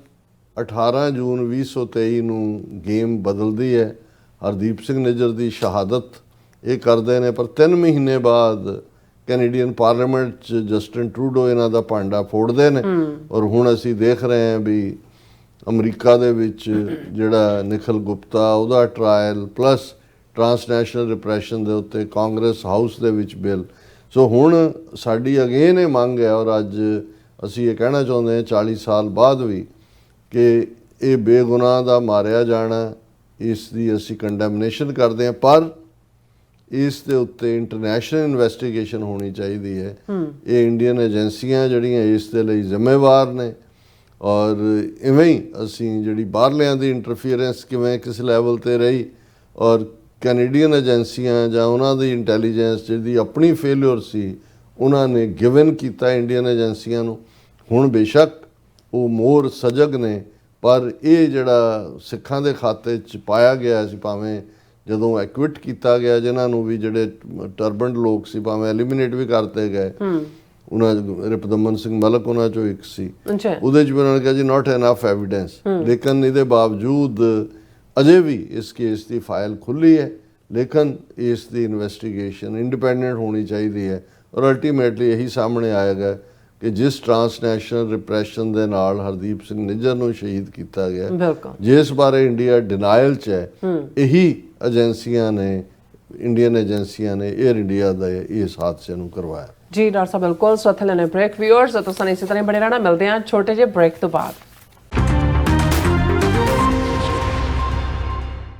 18 ਜੂਨ 2023 ਨੂੰ ਗੇਮ ਬਦਲਦੀ ਹੈ। ਹਰਦੀਪ ਸਿੰਘ ਨਿੱਜਰ ਦੀ ਸ਼ਹਾਦਤ ਇਹ ਕਰਦੇ ਨੇ, ਪਰ 3 ਮਹੀਨੇ ਬਾਅਦ ਕੈਨੇਡੀਅਨ ਪਾਰਲੀਮੈਂਟ 'ਚ ਜਸਟਿਨ ਟਰੂਡੋ ਇਹਨਾਂ ਦਾ ਭਾਂਡਾ ਫੋੜਦੇ ਨੇ। ਔਰ ਹੁਣ ਅਸੀਂ ਦੇਖ ਰਹੇ ਹਾਂ ਵੀ ਅਮਰੀਕਾ ਦੇ ਵਿੱਚ ਜਿਹੜਾ ਨਿਖਿਲ ਗੁਪਤਾ ਉਹਦਾ ਟਰਾਇਲ, ਪਲੱਸ ਟਰਾਂਸਨੈਸ਼ਨਲ ਰਿਪਰੈਸ਼ਨ ਦੇ ਉੱਤੇ ਕਾਂਗਰਸ ਹਾਊਸ ਦੇ ਵਿੱਚ ਬਿੱਲ। ਸੋ ਹੁਣ ਸਾਡੀ ਅਗੇਨ ਇਹ ਮੰਗ ਹੈ ਔਰ ਅੱਜ ਅਸੀਂ ਇਹ ਕਹਿਣਾ ਚਾਹੁੰਦੇ ਹਾਂ 40 ਸਾਲ ਬਾਅਦ ਵੀ ਕਿ ਇਹ ਬੇਗੁਨਾਹ ਦਾ ਮਾਰਿਆ ਜਾਣਾ, ਇਸ ਦੀ ਅਸੀਂ ਕੰਡੈਮਨੇਸ਼ਨ ਕਰਦੇ ਹਾਂ, ਪਰ ਇਸ ਦੇ ਉੱਤੇ ਇੰਟਰਨੈਸ਼ਨਲ ਇਨਵੈਸਟੀਗੇਸ਼ਨ ਹੋਣੀ ਚਾਹੀਦੀ ਹੈ। ਇਹ ਇੰਡੀਅਨ ਏਜੰਸੀਆਂ ਜਿਹੜੀਆਂ ਇਸ ਦੇ ਲਈ ਜ਼ਿੰਮੇਵਾਰ ਨੇ। ਔਰ ਇਵੇਂ ਹੀ ਅਸੀਂ ਜਿਹੜੀ ਬਾਹਰਲਿਆਂ ਦੀ ਇੰਟਰਫੀਅਰੈਂਸ ਕਿਵੇਂ ਕਿਸ ਲੈਵਲ 'ਤੇ ਰਹੀ, ਔਰ ਕੈਨੇਡੀਅਨ ਏਜੰਸੀਆਂ ਜਾਂ ਉਹਨਾਂ ਦੀ ਇੰਟੈਲੀਜੈਂਸ ਜਿਹਦੀ ਆਪਣੀ ਫੇਲਿਅਰ ਸੀ ਉਹਨਾਂ ਨੇ ਗਿਵਨ ਕੀਤਾ ਇੰਡੀਅਨ ਏਜੰਸੀਆਂ ਨੂੰ। ਹੁਣ ਬੇਸ਼ੱਕ ਉਹ ਮੋਰ ਸਜਗ ਨੇ, ਪਰ ਇਹ ਜਿਹੜਾ ਸਿੱਖਾਂ ਦੇ ਖਾਤੇ 'ਚ ਪਾਇਆ ਗਿਆ ਸੀ, ਭਾਵੇਂ ਜਦੋਂ ਐਕਵਿਟ ਕੀਤਾ ਗਿਆ ਜਿਨ੍ਹਾਂ ਨੂੰ ਵੀ, ਜਿਹੜੇ ਟਰਬਨਡ ਲੋਕ ਸੀ, ਭਾਵੇਂ ਐਲੀਮੀਨੇਟ ਵੀ ਕਰਤੇ ਗਏ, ਉਹਨਾਂ ਰਿਪਦਮਨ ਸਿੰਘ ਮਲਕ ਉਹਨਾਂ 'ਚੋਂ ਇੱਕ ਸੀ, ਉਹਦੇ 'ਚ ਵੀ ਉਹਨਾਂ ਨੇ ਕਿਹਾ ਜੀ ਨਾਟ ਐਨਫ ਐਵੀਡੈਂਸ। ਲੇਕਿਨ ਇਹਦੇ ਬਾਵਜੂਦ ਅਜੇ ਵੀ ਇਸ ਕੇਸ ਦੀ ਫਾਈਲ ਖੁੱਲੀ ਹੈ, ਲੇਕਿਨ ਇਸ ਦੀ ਇਨਵੈਸਟੀਗੇਸ਼ਨ ਇੰਡੀਪੈਂਡੈਂਟ ਹੋਣੀ ਚਾਹੀਦੀ ਹੈ ਔਰ ਅਲਟੀਮੇਟਲੀ ਇਹੀ ਸਾਹਮਣੇ ਆਏਗਾ ਕਿ ਜਿਸ ਟਰਾਂਸਨੈਸ਼ਨਲ ਰਿਪਰੈਸ਼ਨ ਦੇ ਨਾਲ ਹਰਦੀਪ ਸਿੰਘ ਨਿੱਜਰ ਨੂੰ ਸ਼ਹੀਦ ਕੀਤਾ ਗਿਆ, ਬਿਲਕੁਲ ਜਿਸ ਬਾਰੇ ਇੰਡੀਆ ਡਿਨਾਇਲ 'ਚ ਹੈ, ਇਹੀ ਏਜੰਸੀਆਂ ਨੇ, ਇੰਡੀਅਨ ਏਜੰਸੀਆਂ ਨੇ 에ਅਰ ਇੰਡੀਆ ਦੇ ਇਸ ਹਾਦਸੇ ਨੂੰ ਕਰਵਾਇਆ। ਜੀ ਡਾਕਟਰ ਸਾਹਿਬ ਬਿਲਕੁਲ। ਸੋ ਇੱਥੇ ਲੈਣੇ ਬ੍ਰੇਕ। ਵਿਊਅਰਸ ਤੁਸੀਂ ਇਸੇ ਤਰ੍ਹਾਂ ਬਣੇ ਰਹਿਣਾ, ਮਿਲਦੇ ਹਾਂ ਛੋਟੇ ਜਿਹੇ ਬ੍ਰੇਕ ਤੋਂ ਬਾਅਦ।